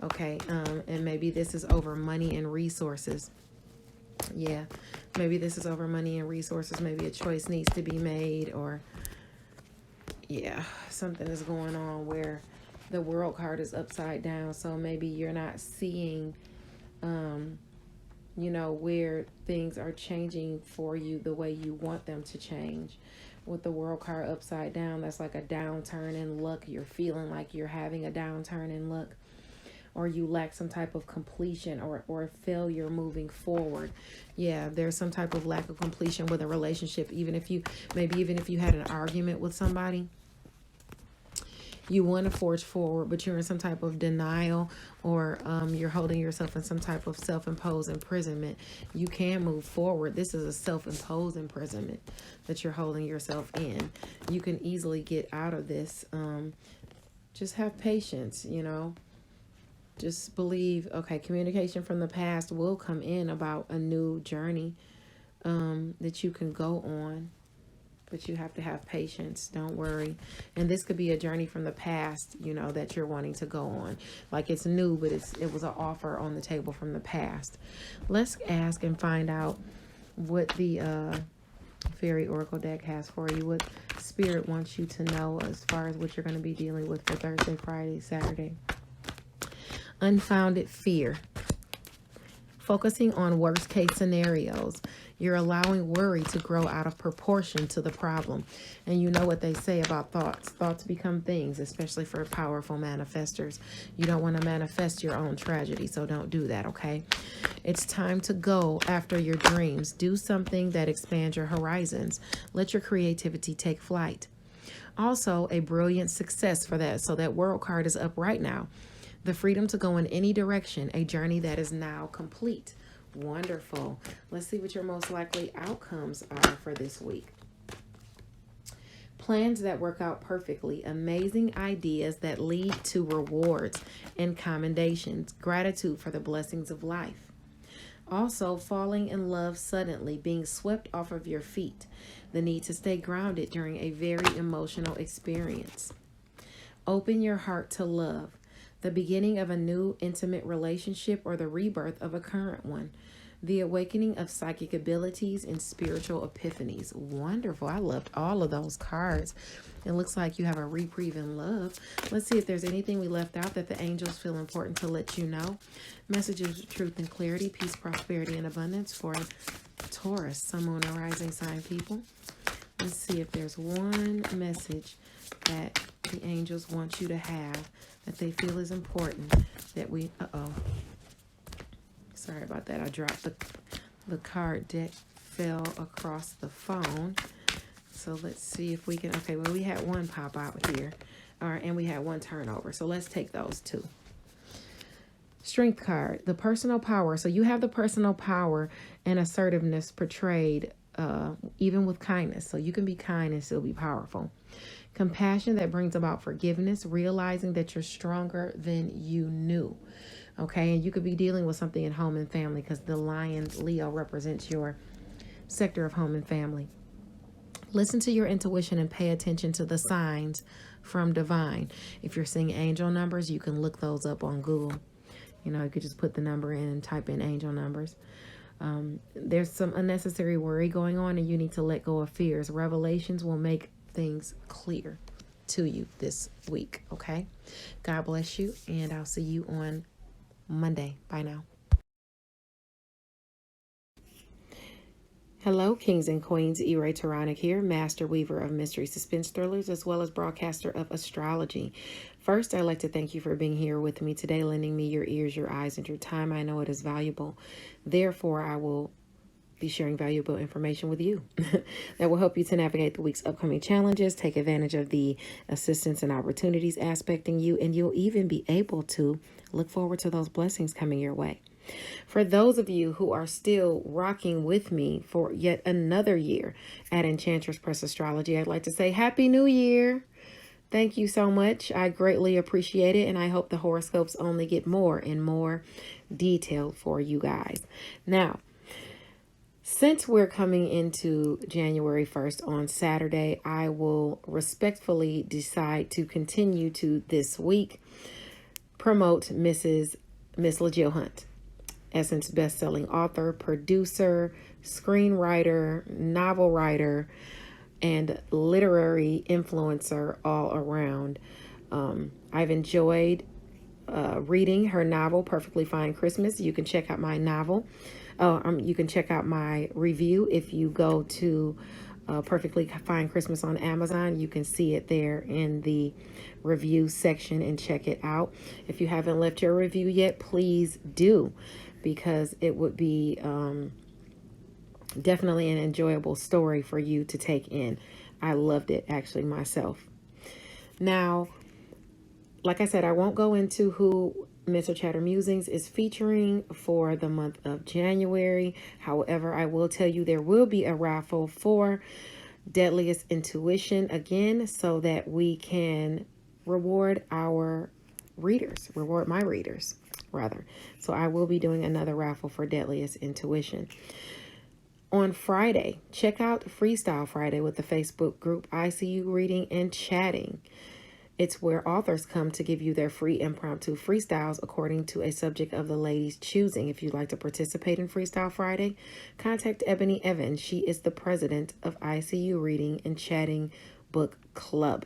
Okay, and maybe this is over money and resources. Yeah, maybe this is over money and resources. Maybe a choice needs to be made, or yeah, something is going on where the World card is upside down. So maybe you're not seeing, you know, where things are changing for you the way you want them to change. With the World card upside down, that's like a downturn in luck. You're feeling like you're having a downturn in luck. or you lack some type of completion or failure moving forward. Yeah, there's some type of lack of completion with a relationship. Even if you had an argument with somebody, you want to forge forward, but you're in some type of denial, or you're holding yourself in some type of self-imposed imprisonment. You can move forward. This is a self-imposed imprisonment that you're holding yourself in. You can easily get out of this. Just have patience, just believe, okay, communication from the past will come in about a new journey that you can go on. But you have to have patience. Don't worry. And this could be a journey from the past, that you're wanting to go on. Like it's new, but it was an offer on the table from the past. Let's ask and find out what the Fairy Oracle deck has for you. What Spirit wants you to know as far as what you're going to be dealing with for Thursday, Friday, Saturday. Unfounded fear. Focusing on worst case scenarios. You're allowing worry to grow out of proportion to the problem. And you know what they say about thoughts. Thoughts become things, especially for powerful manifestors. You don't want to manifest your own tragedy, so don't do that, okay? It's time to go after your dreams. Do something that expands your horizons. Let your creativity take flight. Also, a brilliant success for that. So that World card is up right now. The freedom to go in any direction, a journey that is now complete. Wonderful. Let's see what your most likely outcomes are for this week. Plans that work out perfectly. Amazing ideas that lead to rewards and commendations. Gratitude for the blessings of life. Also, falling in love suddenly, being swept off of your feet. The need to stay grounded during a very emotional experience. Open your heart to love. The beginning of a new intimate relationship or the rebirth of a current one. The awakening of psychic abilities and spiritual epiphanies. Wonderful. I loved all of those cards. It looks like you have a reprieve in love. Let's see if there's anything we left out that the angels feel important to let you know. Messages of truth and clarity, peace, prosperity, and abundance for Taurus, Sun, Moon, and Rising sign people. Let's see if there's one message that the angels want you to have that they feel is important that we, sorry about that. I dropped the card deck, fell across the phone. So let's see if we can, okay, well, we had one pop out here, and we had one turnover. So let's take those two. Strength card, the personal power. So you have the personal power and assertiveness portrayed, even with kindness. So you can be kind and still be powerful. Compassion that brings about forgiveness, realizing that you're stronger than you knew. Okay, and you could be dealing with something in home and family because the lion, Leo, represents your sector of home and family. Listen to your intuition and pay attention to the signs from divine. If you're seeing angel numbers, you can look those up on Google. You could just put the number in and type in angel numbers. There's some unnecessary worry going on and you need to let go of fears. Revelations will make things clear to you this week, okay? God bless you, and I'll see you on Monday. Bye now. Hello, kings and queens. E-Ray Taronic here, master weaver of mystery suspense thrillers, as well as broadcaster of astrology. First, I'd like to thank you for being here with me today, lending me your ears, your eyes, and your time. I know it is valuable. Therefore, I will be sharing valuable information with you that will help you to navigate the week's upcoming challenges, take advantage of the assistance and opportunities aspecting you, and you'll even be able to look forward to those blessings coming your way. For those of you who are still rocking with me for yet another year at Enchantress Press Astrology, I'd like to say Happy New Year. Thank you so much. I greatly appreciate it, and I hope the horoscopes only get more and more detailed for you guys. Now, since we're coming into January 1st on Saturday, I will respectfully decide to continue to this week promote Miss LaJill Hunt, Essence best-selling author, producer, screenwriter, novel writer, and literary influencer all around. I've enjoyed reading her novel, Perfectly Fine Christmas. You can check out my novel. You can check out my review if you go to Perfectly Fine Christmas on Amazon. You can see it there in the review section and check it out. If you haven't left your review yet, please do, because it would be definitely an enjoyable story for you to take in. I loved it actually myself. Now, like I said, I won't go into who Mr. Chatter Musings is featuring for the month of January. However, I will tell you there will be a raffle for Deadliest Intuition again, so that we can reward our readers, reward my readers, rather. So I will be doing another raffle for Deadliest Intuition. On Friday, check out Freestyle Friday with the Facebook group ICU Reading and Chatting. It's where authors come to give you their free impromptu freestyles according to a subject of the lady's choosing. If you'd like to participate in Freestyle Friday, contact Ebony Evans. She is the president of ICU Reading and Chatting Book Club.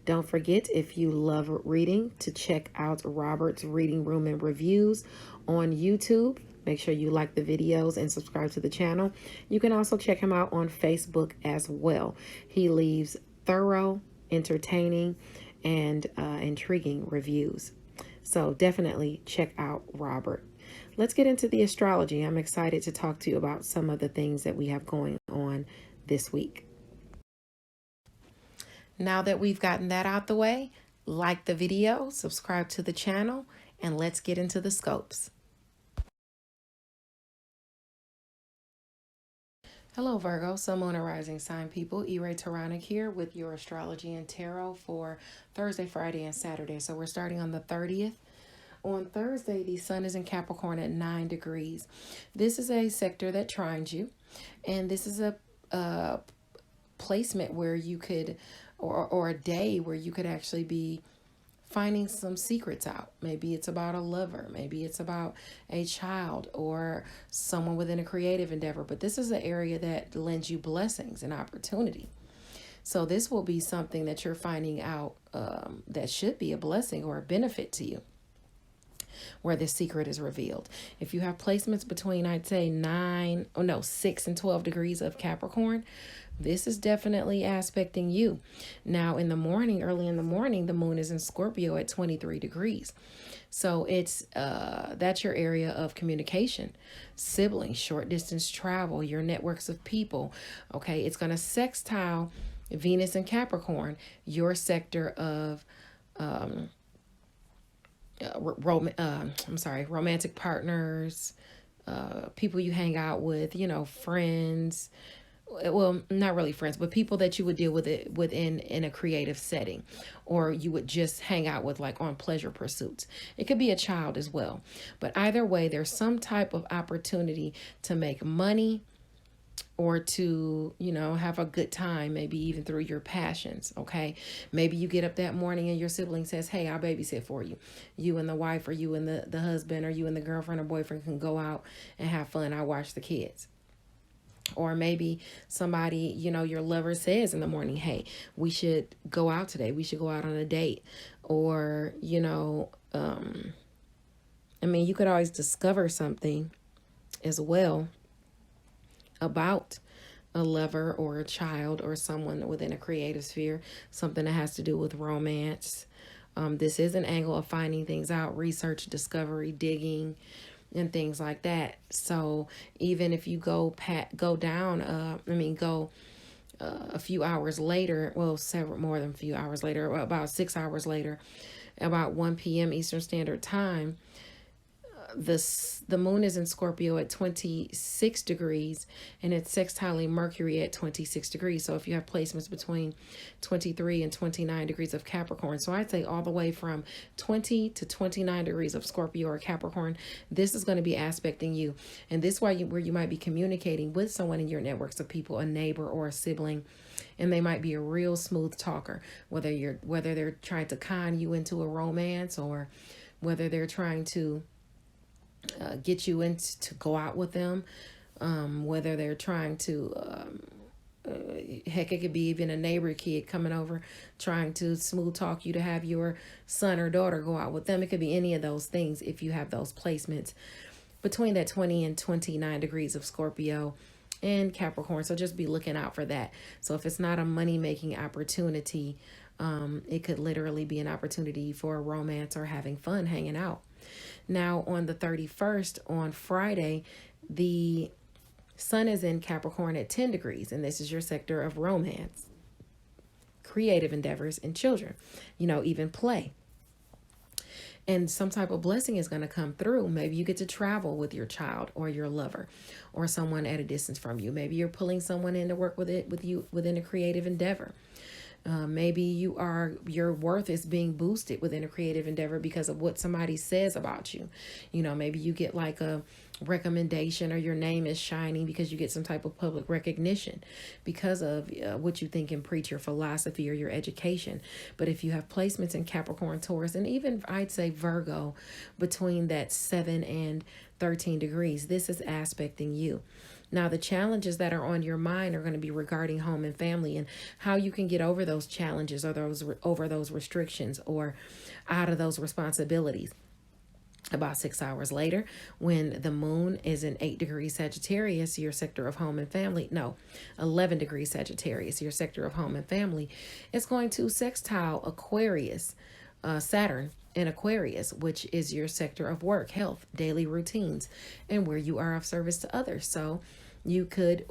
Don't forget, if you love reading, to check out Robert's Reading Room and Reviews on YouTube. Make sure you like the videos and subscribe to the channel. You can also check him out on Facebook as well. He leaves thorough, entertaining, and intriguing reviews. So definitely check out Robert. Let's get into the astrology. I'm excited to talk to you about some of the things that we have going on this week. Now that we've gotten that out the way, like the video, subscribe to the channel, and let's get into the scopes. Hello Virgo, Sun, Moon, and Rising sign people. E-Ray Taronic here with your astrology and tarot for Thursday, Friday, and Saturday. So we're starting on the 30th. On Thursday, the sun is in Capricorn at 9 degrees. This is a sector that trines you, and this is a placement where you could, or a day where you could actually be finding some secrets out. Maybe it's about a lover, maybe it's about a child or someone within a creative endeavor, but this is an area that lends you blessings and opportunity. So this will be something that you're finding out that should be a blessing or a benefit to you, where this secret is revealed. If you have placements between, I'd say 6 and 12 degrees of Capricorn, this is definitely aspecting you. Now in the morning, early in the morning, the moon is in Scorpio at 23 degrees. So it's that's your area of communication, siblings, short distance travel, your networks of people. Okay, it's going to sextile Venus and Capricorn, your sector of romantic partners, people you hang out with, friends. Well, not really friends, but people that you would deal with it within in a creative setting, or you would just hang out with, like on pleasure pursuits. It could be a child as well, but either way, there's some type of opportunity to make money or to, have a good time, maybe even through your passions. Okay. Maybe you get up that morning and your sibling says, hey, I'll babysit for you. You and the wife, or you and the husband, or you and the girlfriend or boyfriend can go out and have fun. I'll watch the kids. Or maybe somebody, your lover says in the morning, hey, we should go out today. We should go out on a date. Or, you could always discover something as well about a lover or a child or someone within a creative sphere, something that has to do with romance. This is an angle of finding things out, research, discovery, digging, and things like that. So even if you go a few hours later, well, more than a few hours later, about 6 hours later, about 1 p.m. Eastern Standard Time, the moon is in Scorpio at 26 degrees, and it's sextiling Mercury at 26 degrees. So if you have placements between 23 and 29 degrees of Capricorn, so I'd say all the way from 20 to 29 degrees of Scorpio or Capricorn, this is going to be aspecting you. And this is where you might be communicating with someone in your networks of people, a neighbor or a sibling, and they might be a real smooth talker, whether they're trying to con you into a romance, or whether they're trying to get you to go out with them, whether they're trying to, heck, it could be even a neighbor kid coming over trying to smooth talk you to have your son or daughter go out with them. It could be any of those things if you have those placements between that 20 and 29 degrees of Scorpio in Capricorn. So just be looking out for that. So if it's not a money-making opportunity, it could literally be an opportunity for romance or having fun hanging out. Now on the 31st, on Friday, the sun is in Capricorn at 10 degrees, and this is your sector of romance, creative endeavors, and children, even play. And some type of blessing is going to come through. Maybe you get to travel with your child or your lover or someone at a distance from you. Maybe you're pulling someone in to work with you within a creative endeavor. Maybe your worth is being boosted within a creative endeavor because of what somebody says about you. Maybe you get like a recommendation, or your name is shining because you get some type of public recognition because of what you think and preach, your philosophy or your education. But if you have placements in Capricorn, Taurus, and even I'd say Virgo between that 7 and 13 degrees, this is aspecting you. Now, the challenges that are on your mind are going to be regarding home and family, and how you can get over those challenges, or over those restrictions, or out of those responsibilities. About 6 hours later, when the moon is in 8 degrees Sagittarius, your sector of home and family, no, 11 degrees Sagittarius, your sector of home and family, it's going to sextile Aquarius, Saturn in Aquarius, which is your sector of work, health, daily routines, and where you are of service to others. So you could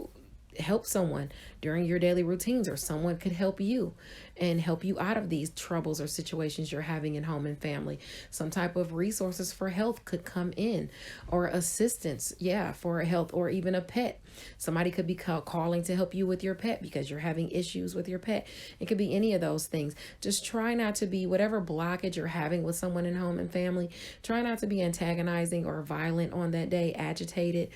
help someone during your daily routines, or someone could help you and help you out of these troubles or situations you're having in home and family. Some type of resources for health could come in, or assistance, for health, or even a pet. Somebody could be calling to help you with your pet because you're having issues with your pet. It could be any of those things. Just try not to be, whatever blockage you're having with someone in home and family, try not to be antagonizing or violent on that day, agitated,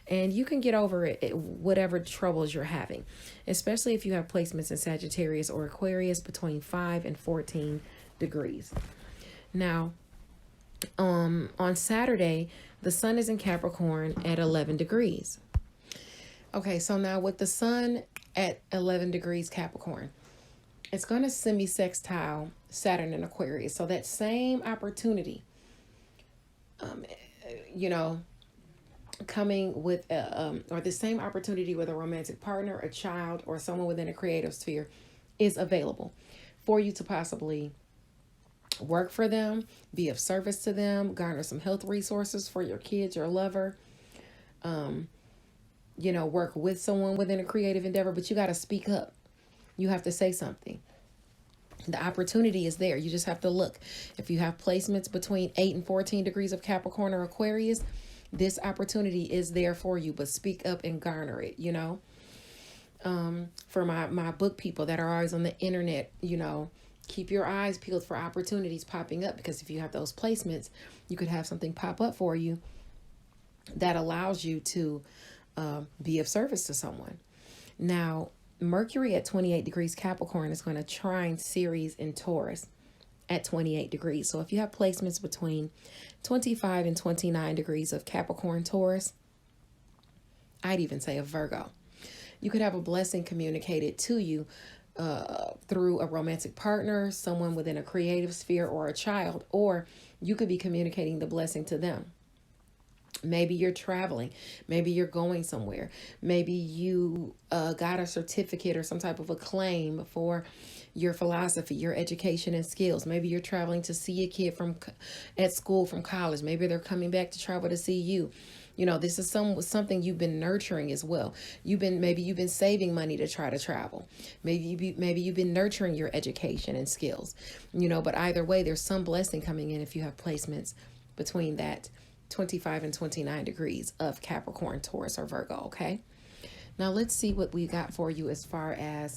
and you can get over it, whatever troubles you're having, especially if you have placements in Sagittarius or Aquarius between 5 and 14 degrees. Now, on Saturday, the sun is in Capricorn at 11 degrees. Okay, so now with the sun at 11 degrees Capricorn, it's going to semi-sextile Saturn in Aquarius. So that same opportunity, coming with, or the same opportunity with a romantic partner, a child, or someone within a creative sphere is available for you to possibly work for them, be of service to them, garner some health resources for your kids, your lover, work with someone within a creative endeavor, but you got to speak up. You have to say something. The opportunity is there. You just have to look. If you have placements between 8 and 14 degrees of Capricorn or Aquarius, this opportunity is there for you, but speak up and garner it, For my book people that are always on the internet, keep your eyes peeled for opportunities popping up, because if you have those placements, you could have something pop up for you that allows you to be of service to someone. Now, Mercury at 28 degrees Capricorn is going to trine Ceres in Taurus at 28 degrees. So if you have placements between 25 and 29 degrees of Capricorn, Taurus, I'd even say a Virgo, you could have a blessing communicated to you through a romantic partner, someone within a creative sphere, or a child, or you could be communicating the blessing to them. Maybe you're traveling. Maybe you're going somewhere. Maybe you got a certificate or some type of acclaim for your philosophy, your education and skills. Maybe you're traveling to see a kid at school from college. Maybe they're coming back to travel to see you. This is something you've been nurturing as well. Maybe you've been saving money to try to travel. Maybe you've been nurturing your education and skills. But either way, there's some blessing coming in if you have placements between that 25 and 29 degrees of Capricorn, Taurus, or Virgo. Okay. Now let's see what we got for you as far as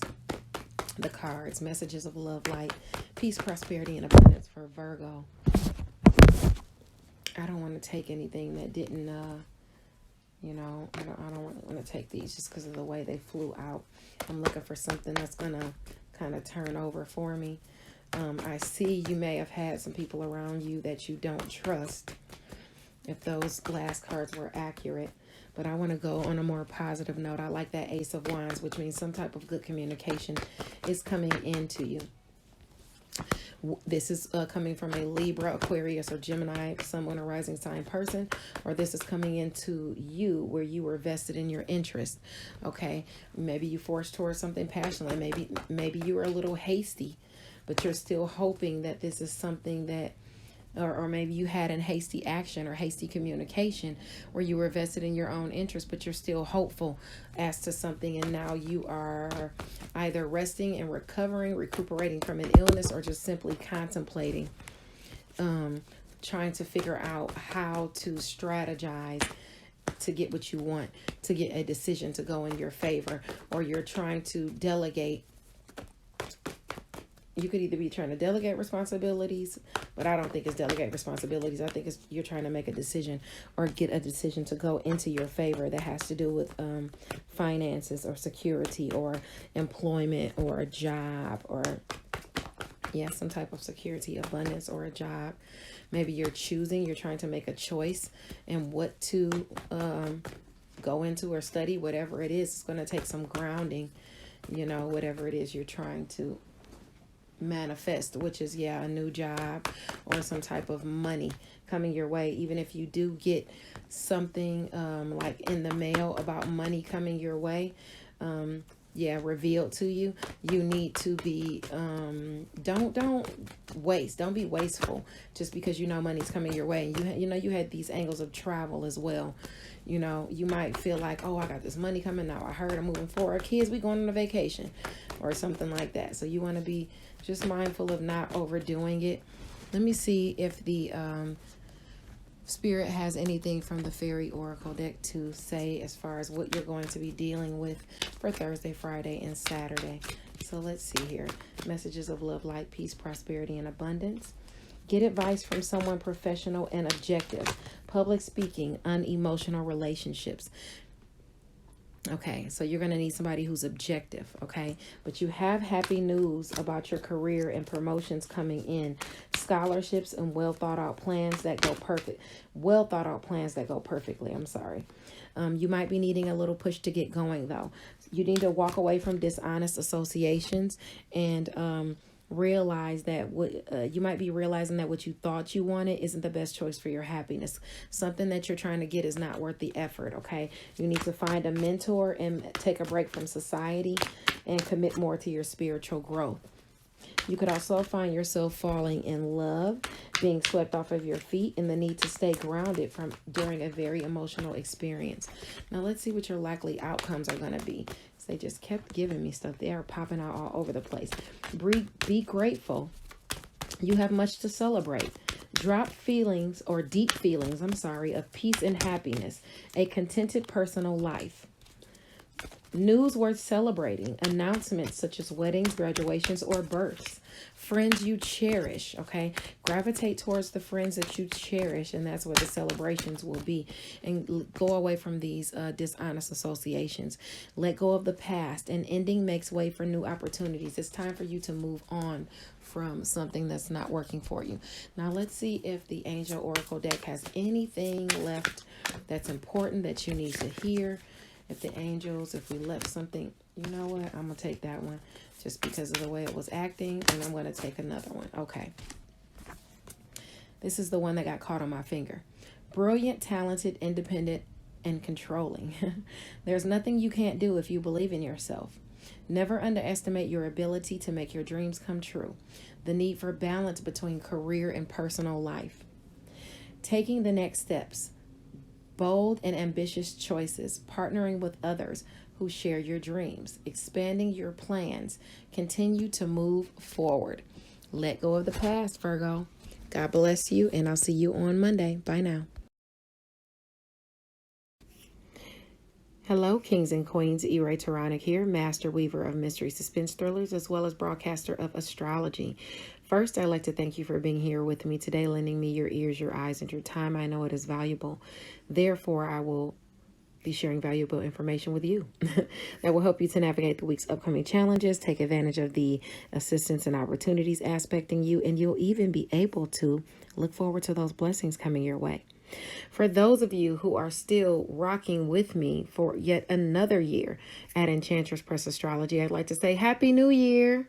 the cards. Messages of love, light, peace, prosperity, and abundance for Virgo. I don't want to take anything that didn't, I don't want to take these just because of the way they flew out. I'm looking for something that's going to kind of turn over for me. I see you may have had some people around you that you don't trust, if those last cards were accurate. But I want to go on a more positive note. I like that Ace of Wands, which means some type of good communication is coming into you. This is coming from a Libra, Aquarius, or Gemini, someone a rising sign person, or this is coming into you where you were vested in your interest. Okay, maybe you forced towards something passionately. Maybe you were a little hasty, but you're still hoping that this is something that, or maybe you had an hasty action or hasty communication where you were vested in your own interest, but you're still hopeful as to something, and now you are either resting and recuperating from an illness, or just simply contemplating, trying to figure out how to strategize to get what you want, to get a decision to go in your favor, or you're trying to delegate. You could either be trying to delegate responsibilities, but I don't think it's delegate responsibilities. I think it's you're trying to make a decision or get a decision to go into your favor that has to do with finances or security or employment or a job, or some type of security, abundance, or a job. Maybe you're trying to make a choice in what to go into or study. Whatever it is, it's going to take some grounding, whatever it is you're trying to manifest, which is a new job or some type of money coming your way. Even if you do get something like in the mail about money coming your way, revealed to you, you need to be don't be wasteful just because money's coming your way. And you had these angles of travel as well. You might feel like, oh, I got this money coming now. I heard I'm moving forward. Kids, we going on a vacation or something like that. So you want to be just mindful of not overdoing it. Let me see if the Spirit has anything from the Fairy Oracle deck to say as far as what you're going to be dealing with for Thursday, Friday, and Saturday. So let's see here. Messages of love, light, peace, prosperity, and abundance. Get advice from someone professional and objective. Public speaking, unemotional relationships. Okay, so you're going to need somebody who's objective, okay? But you have happy news about your career and promotions coming in. Scholarships and well thought out plans that go perfectly, I'm sorry. You might be needing a little push to get going, though. You need to walk away from dishonest associations and realize that you might be realizing that what you thought you wanted isn't the best choice for your happiness. Something that you're trying to get is not worth the effort, okay? You need to find a mentor and take a break from society and commit more to your spiritual growth. You could also find yourself falling in love, being swept off of your feet, and the need to stay grounded during a very emotional experience. Now let's see what your likely outcomes are going to be. They just kept giving me stuff. They are popping out all over the place. Be grateful. You have much to celebrate. Deep feelings, of peace and happiness. A contented personal life. News worth celebrating. Announcements such as weddings, graduations, or births. Friends you cherish, okay? Gravitate towards the friends that you cherish, and that's where the celebrations will be. And go away from these dishonest associations. Let go of the past. An ending makes way for new opportunities. It's time for you to move on from something that's not working for you. Now, let's see if the Angel Oracle deck has anything left that's important that you need to hear. If we left something, you know what? I'm going to take that one just because of the way it was acting, and I'm going to take another one. Okay. This is the one that got caught on my finger. Brilliant, talented, independent, and controlling. There's nothing you can't do if you believe in yourself. Never underestimate your ability to make your dreams come true. The need for balance between career and personal life. Taking the next steps. Bold and ambitious choices. Partnering with others who share your dreams. Expanding your plans. Continue to move forward. Let go of the past, Virgo. God bless you, and I'll see you on Monday. Bye now. Hello, kings and queens. Taronic here, master weaver of mystery suspense thrillers, as well as broadcaster of astrology. First, I'd like to thank you for being here with me today, lending me your ears, your eyes, and your time. I know it is valuable. Therefore, I will be sharing valuable information with you that will help you to navigate the week's upcoming challenges, take advantage of the assistance and opportunities aspecting you, and you'll even be able to look forward to those blessings coming your way. For those of you who are still rocking with me for yet another year at Enchantress Press Astrology, I'd like to say Happy New Year.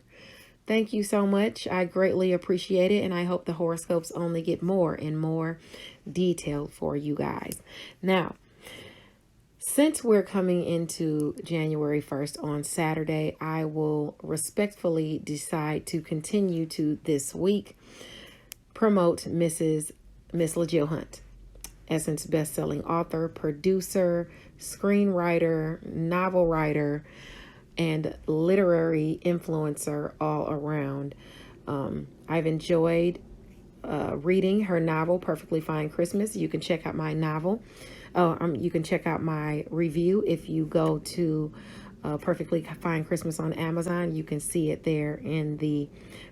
Thank you so much. I greatly appreciate it, and I hope the horoscopes only get more and more detailed for you guys. Now, since we're coming into January 1st on Saturday, I will respectfully decide to continue to this week promote Miss LaJill Hunt, Essence best-selling author, producer, screenwriter, novel writer, and literary influencer all around. I've enjoyed reading her novel, Perfectly Fine Christmas. You can check out my novel. You can check out my review if you go to Perfectly Fine Christmas on Amazon. You can see it there in the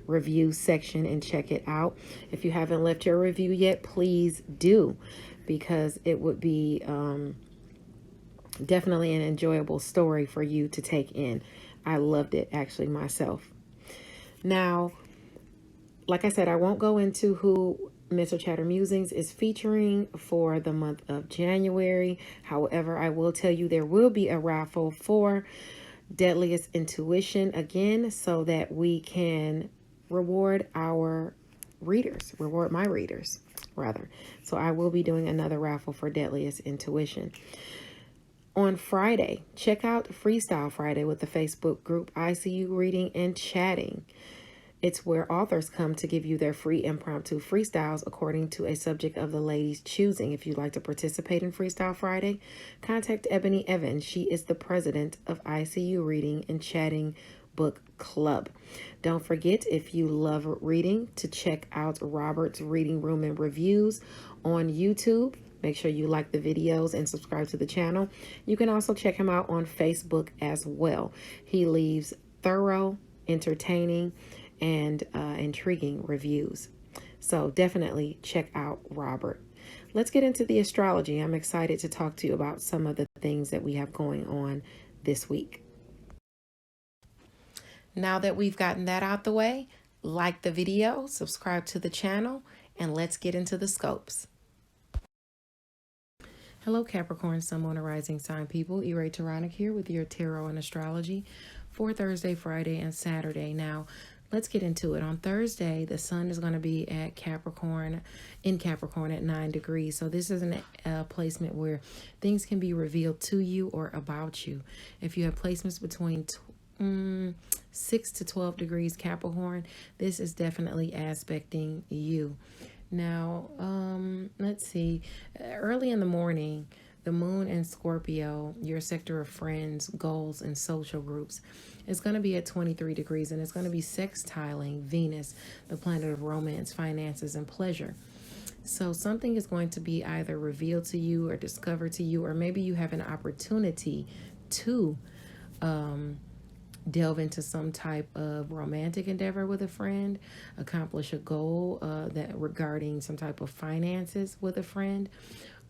review section and check it out. If you haven't left your review yet, please do, because it would be definitely an enjoyable story for you to take in. I loved it actually myself. Now, like I said, I won't go into who Mental Chatter Musings is featuring for the month of January. However, I will tell you there will be a raffle for Deadliest Intuition again, so that we can reward our readers, reward my readers, rather. So I will be doing another raffle for Deadliest Intuition. On Friday, check out Freestyle Friday with the Facebook group ICU Reading and Chatting. It's where authors come to give you their free impromptu freestyles according to a subject of the lady's choosing. If you'd like to participate in Freestyle Friday, contact Ebony Evans. She is the president of ICU Reading and Chatting Book Club. Don't forget, if you love reading, to check out Robert's Reading Room and Reviews on YouTube. Make sure you like the videos and subscribe to the channel. You can also check him out on Facebook as well. He leaves thorough, entertaining, and intriguing reviews. So definitely check out Robert. Let's get into the astrology. I'm excited to talk to you about some of the things that we have going on this week. Now that we've gotten that out the way, like the video, subscribe to the channel, and let's get into the scopes. Hello, Capricorn, Sun, Moon, and Rising sign people. E-Ray Taronic here with your tarot and astrology for Thursday, Friday, and Saturday. Now, let's get into it. On Thursday, the sun is going to be at Capricorn, in Capricorn at 9 degrees. So this is a placement where things can be revealed to you or about you. If you have placements between 6 to 12 degrees Capricorn, this is definitely aspecting you. Now, let's see. Early in the morning, the moon in Scorpio, your sector of friends, goals, and social groups, is going to be at 23 degrees, and it's going to be sextiling Venus, the planet of romance, finances, and pleasure. So something is going to be either revealed to you or discovered to you, or maybe you have an opportunity to delve into some type of romantic endeavor with a friend, accomplish a goal that regarding some type of finances with a friend,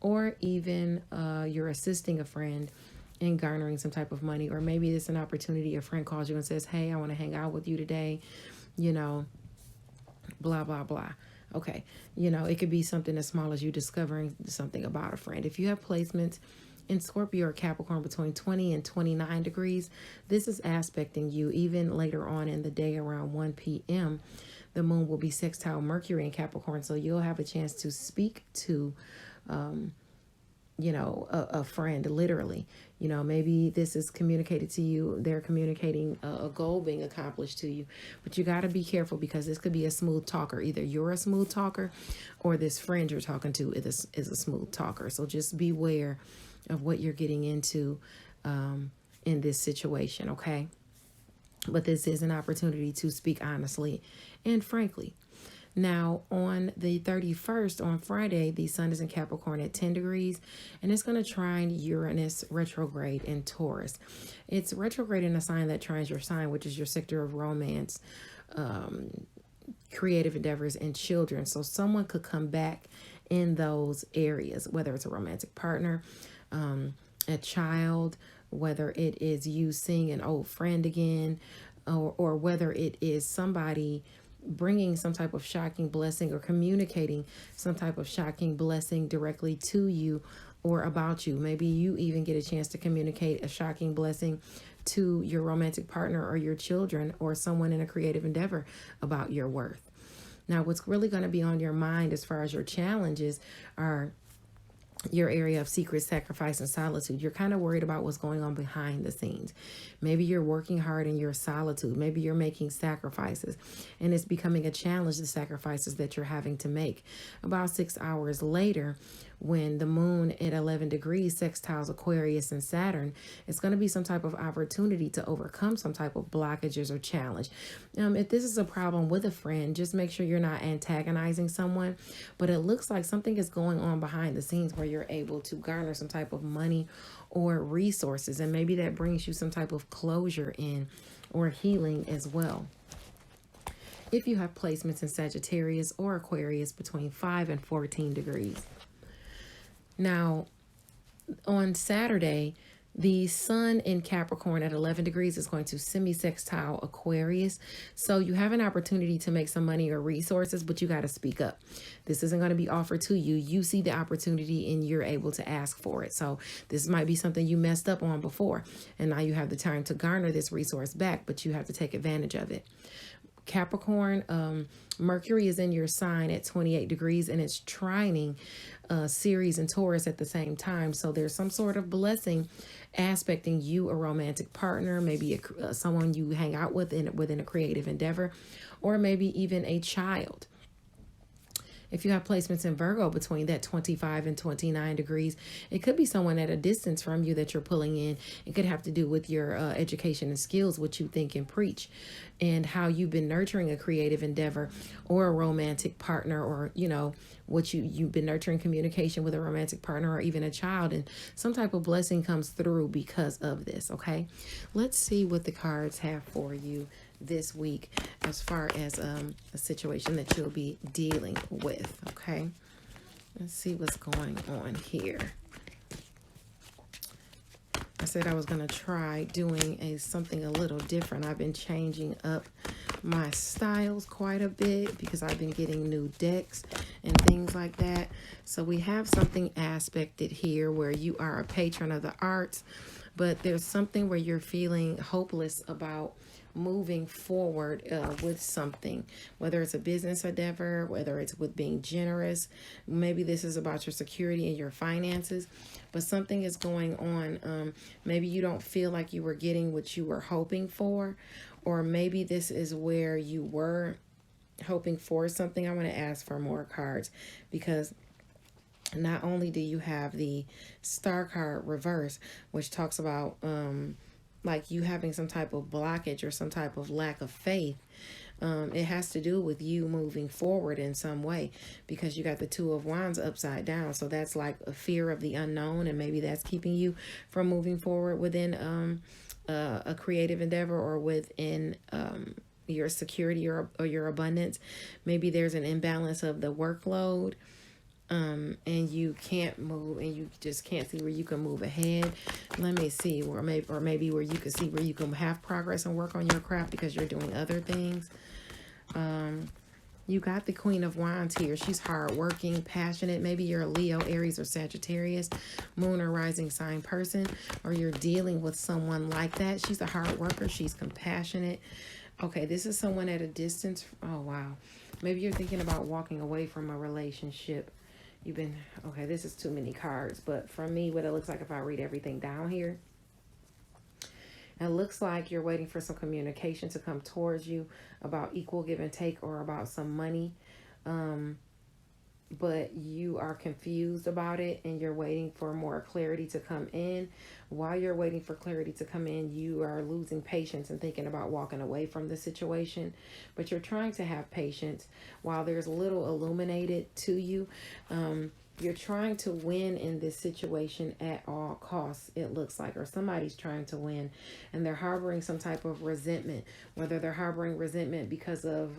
or even you're assisting a friend in garnering some type of money. Or maybe it's an opportunity, a friend calls you and says, hey, I want to hang out with you today, you know, blah, blah, blah. Okay, you know, it could be something as small as you discovering something about a friend. If you have placements in Scorpio or Capricorn between 20 and 29 degrees, this is aspecting you. Even later on in the day around 1 p.m., the moon will be sextile Mercury in Capricorn. So you'll have a chance to speak to, you know, a friend, literally. You know, maybe this is communicated to you. They're communicating a goal being accomplished to you. But you got to be careful, because this could be a smooth talker. Either you're a smooth talker or this friend you're talking to is a smooth talker. So just beware of what you're getting into in this situation, okay? But this is an opportunity to speak honestly and frankly. Now, on the 31st, on Friday, the sun is in Capricorn at 10 degrees, and it's going to trine Uranus retrograde in Taurus. It's retrograde in a sign that trines your sign, which is your sector of romance, creative endeavors, and children. So someone could come back in those areas, whether it's a romantic partner, a child, whether it is you seeing an old friend again, or whether it is somebody bringing some type of shocking blessing or communicating some type of shocking blessing directly to you or about you. Maybe you even get a chance to communicate a shocking blessing to your romantic partner or your children or someone in a creative endeavor about your worth. Now, what's really going to be on your mind as far as your challenges are your area of secret, sacrifice, and solitude. You're kind of worried about what's going on behind the scenes. Maybe you're working hard in your solitude. Maybe you're making sacrifices, and it's becoming a challenge, the sacrifices that you're having to make. About 6 hours later, when the moon at 11 degrees sextiles Aquarius and Saturn, it's going to be some type of opportunity to overcome some type of blockages or challenge. If this is a problem with a friend, just make sure you're not antagonizing someone. But it looks like something is going on behind the scenes where you're able to garner some type of money or resources. And maybe that brings you some type of closure in or healing as well. If you have placements in Sagittarius or Aquarius between 5 and 14 degrees. Now, on Saturday, the sun in Capricorn at 11 degrees is going to semi-sextile Aquarius. So you have an opportunity to make some money or resources, but you got to speak up. This isn't going to be offered to you. You see the opportunity and you're able to ask for it. So this might be something you messed up on before, and now you have the time to garner this resource back, but you have to take advantage of it. Capricorn, Mercury is in your sign at 28 degrees and it's trining Ceres and Taurus at the same time. So there's some sort of blessing aspecting you, a romantic partner, maybe someone you hang out with within a creative endeavor, or maybe even a child. If you have placements in Virgo between that 25 and 29 degrees, it could be someone at a distance from you that you're pulling in. It could have to do with your education and skills, what you think and preach, and how you've been nurturing a creative endeavor or a romantic partner, or, you know, what you've been nurturing communication with a romantic partner or even a child, and some type of blessing comes through because of this. Okay, let's see what the cards have for you this week as far as a situation that you'll be dealing with. Okay, let's see what's going on here. I said I was going to try doing something a little different. I've been changing up my styles quite a bit because I've been getting new decks and things like that. So we have something aspected here where you are a patron of the arts, but there's something where you're feeling hopeless about moving forward with something, whether it's a business endeavor, whether it's with being generous. Maybe this is about your security and your finances, but something is going on. Maybe you don't feel like you were getting what you were hoping for, or maybe this is where you were hoping for something. I want to ask for more cards, because not only do you have the Star card reverse, which talks about like you having some type of blockage or some type of lack of faith. It has to do with you moving forward in some way, because you got the Two of Wands upside down. So that's like a fear of the unknown, and maybe that's keeping you from moving forward within a creative endeavor or within your security or your abundance. Maybe there's an imbalance of the workload. And you can't move, and you just can't see where you can move ahead. Let me see, or maybe where you can see where you can have progress and work on your craft because you're doing other things. You got the Queen of Wands here. She's hardworking, passionate. Maybe you're a Leo, Aries, or Sagittarius, moon or rising sign person, or you're dealing with someone like that. She's a hard worker. She's compassionate. Okay, this is someone at a distance. Oh, wow. Maybe you're thinking about walking away from a relationship. Okay, this is too many cards, but for me, what it looks like if I read everything down here, it looks like you're waiting for some communication to come towards you about equal give and take, or about some money, but you are confused about it and you're waiting for more clarity to come in. While you're waiting for clarity to come in, you are losing patience and thinking about walking away from the situation, but you're trying to have patience while there's little illuminated to you. You're trying to win in this situation at all costs, it looks like, or somebody's trying to win, and they're harboring some type of resentment, whether they're harboring resentment because of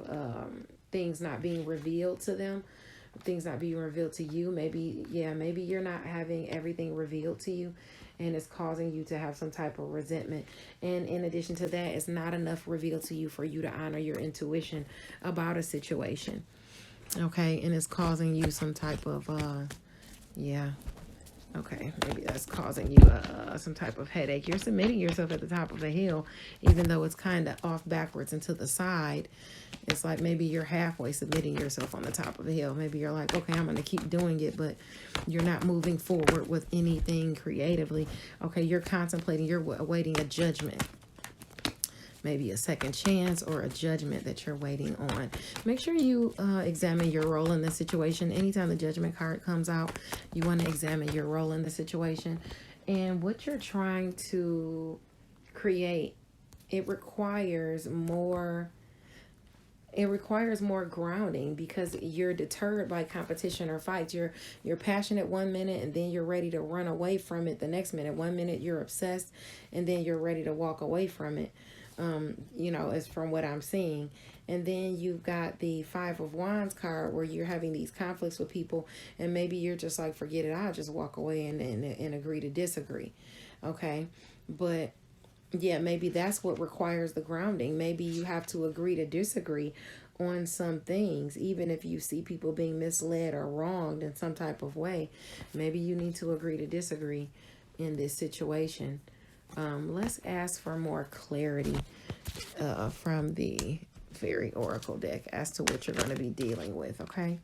things not being revealed to them, things not being revealed to you. Maybe you're not having everything revealed to you, and it's causing you to have some type of resentment. And in addition to that, it's not enough revealed to you for you to honor your intuition about a situation. Okay, and it's causing you some type of Okay, maybe that's causing you some type of headache. You're submitting yourself at the top of a hill, even though it's kind of off backwards and to the side. It's like maybe you're halfway submitting yourself on the top of a hill. Maybe you're like, okay, I'm going to keep doing it, but you're not moving forward with anything creatively. Okay, you're contemplating, you're awaiting a judgment. Maybe a second chance or a judgment that you're waiting on. Make sure you examine your role in the situation. Anytime the judgment card comes out, you want to examine your role in the situation and what you're trying to create. It requires more grounding because you're deterred by competition or fights. You're passionate one minute and then you're ready to run away from it the next minute. One minute you're obsessed and then you're ready to walk away from it. Is from what I'm seeing. And then you've got the 5 of Wands card where you're having these conflicts with people and maybe you're just like, forget it, I'll just walk away and agree to disagree. Okay. But yeah, maybe that's what requires the grounding. Maybe you have to agree to disagree on some things, even if you see people being misled or wronged in some type of way. Maybe you need to agree to disagree in this situation. Let's ask for more clarity from the Fairy Oracle deck as to what you're going to be dealing with, okay?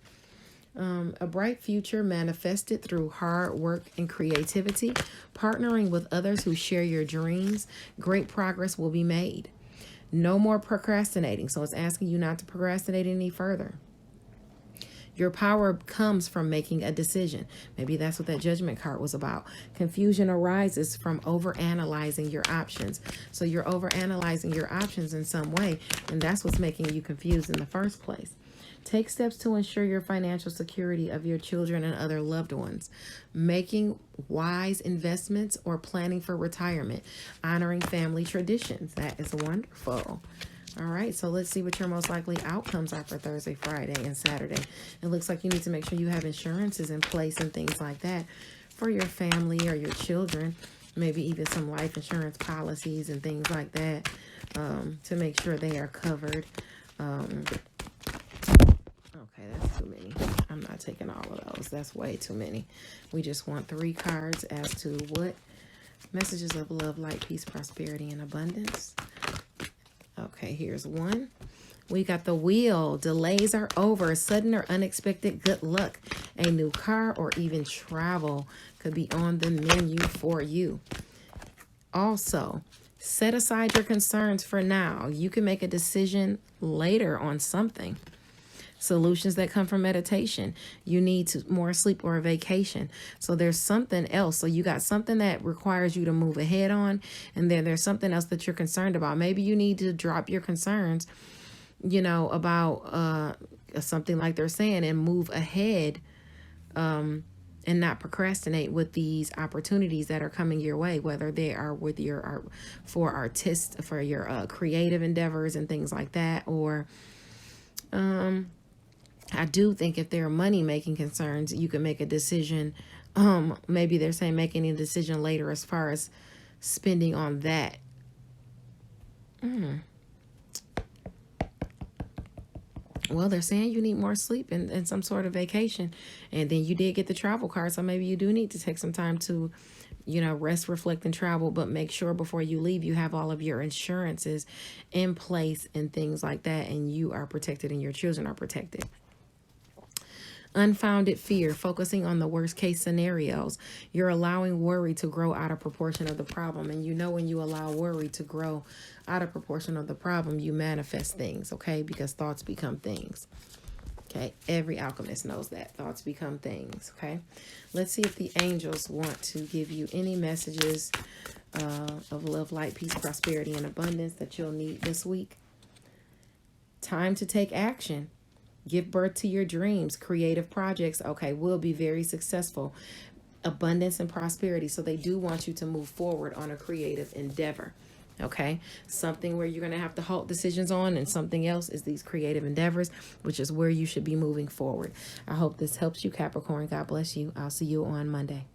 A bright future manifested through hard work and creativity, partnering with others who share your dreams. Great progress will be made. No more procrastinating. So it's asking you not to procrastinate any further. Your power comes from making a decision. Maybe that's what that judgment card was about. Confusion arises from overanalyzing your options. So you're overanalyzing your options in some way, and that's what's making you confused in the first place. Take steps to ensure your financial security of your children and other loved ones. Making wise investments or planning for retirement. Honoring family traditions. That is wonderful. All right, so let's see what your most likely outcomes are for Thursday, Friday, and Saturday. It looks like you need to make sure you have insurances in place and things like that for your family or your children. Maybe even some life insurance policies and things like that to make sure they are covered. Okay, that's too many. I'm not taking all of those. That's way too many. We just want 3 cards as to what messages of love, light, peace, prosperity, and abundance. Okay, here's one. We got the Wheel. Delays are over. Sudden or unexpected good luck. A new car or even travel could be on the menu for you. Also, set aside your concerns for now. You can make a decision later on something. Solutions that come from meditation. You need more sleep or a vacation. So there's something else. So you got something that requires you to move ahead on, and then there's something else that you're concerned about. Maybe you need to drop your concerns, about something like they're saying, and move ahead and not procrastinate with these opportunities that are coming your way, whether they are with your art, for your creative endeavors and things like that, or I do think if there are money-making concerns, you can make a decision. Maybe they're saying make any decision later as far as spending on that. Well, they're saying you need more sleep and some sort of vacation. And then you did get the travel card, so maybe you do need to take some time to, rest, reflect, and travel. But make sure before you leave, you have all of your insurances in place and things like that, and you are protected and your children are protected. Unfounded fear, focusing on the worst case scenarios. You're allowing worry to grow out of proportion of the problem. And when you allow worry to grow out of proportion of the problem, you manifest things, okay? Because thoughts become things. Okay, every alchemist knows that. Thoughts become things, okay? Let's see if the angels want to give you any messages of love, light, peace, prosperity, and abundance that you'll need this week. Time to take action. Give birth to your dreams. Creative projects, okay, will be very successful. Abundance and prosperity. So they do want you to move forward on a creative endeavor. Okay, something where you're going to have to halt decisions on, and something else is these creative endeavors, which is where you should be moving forward. I hope this helps you, Capricorn. God bless you. I'll see you on Monday.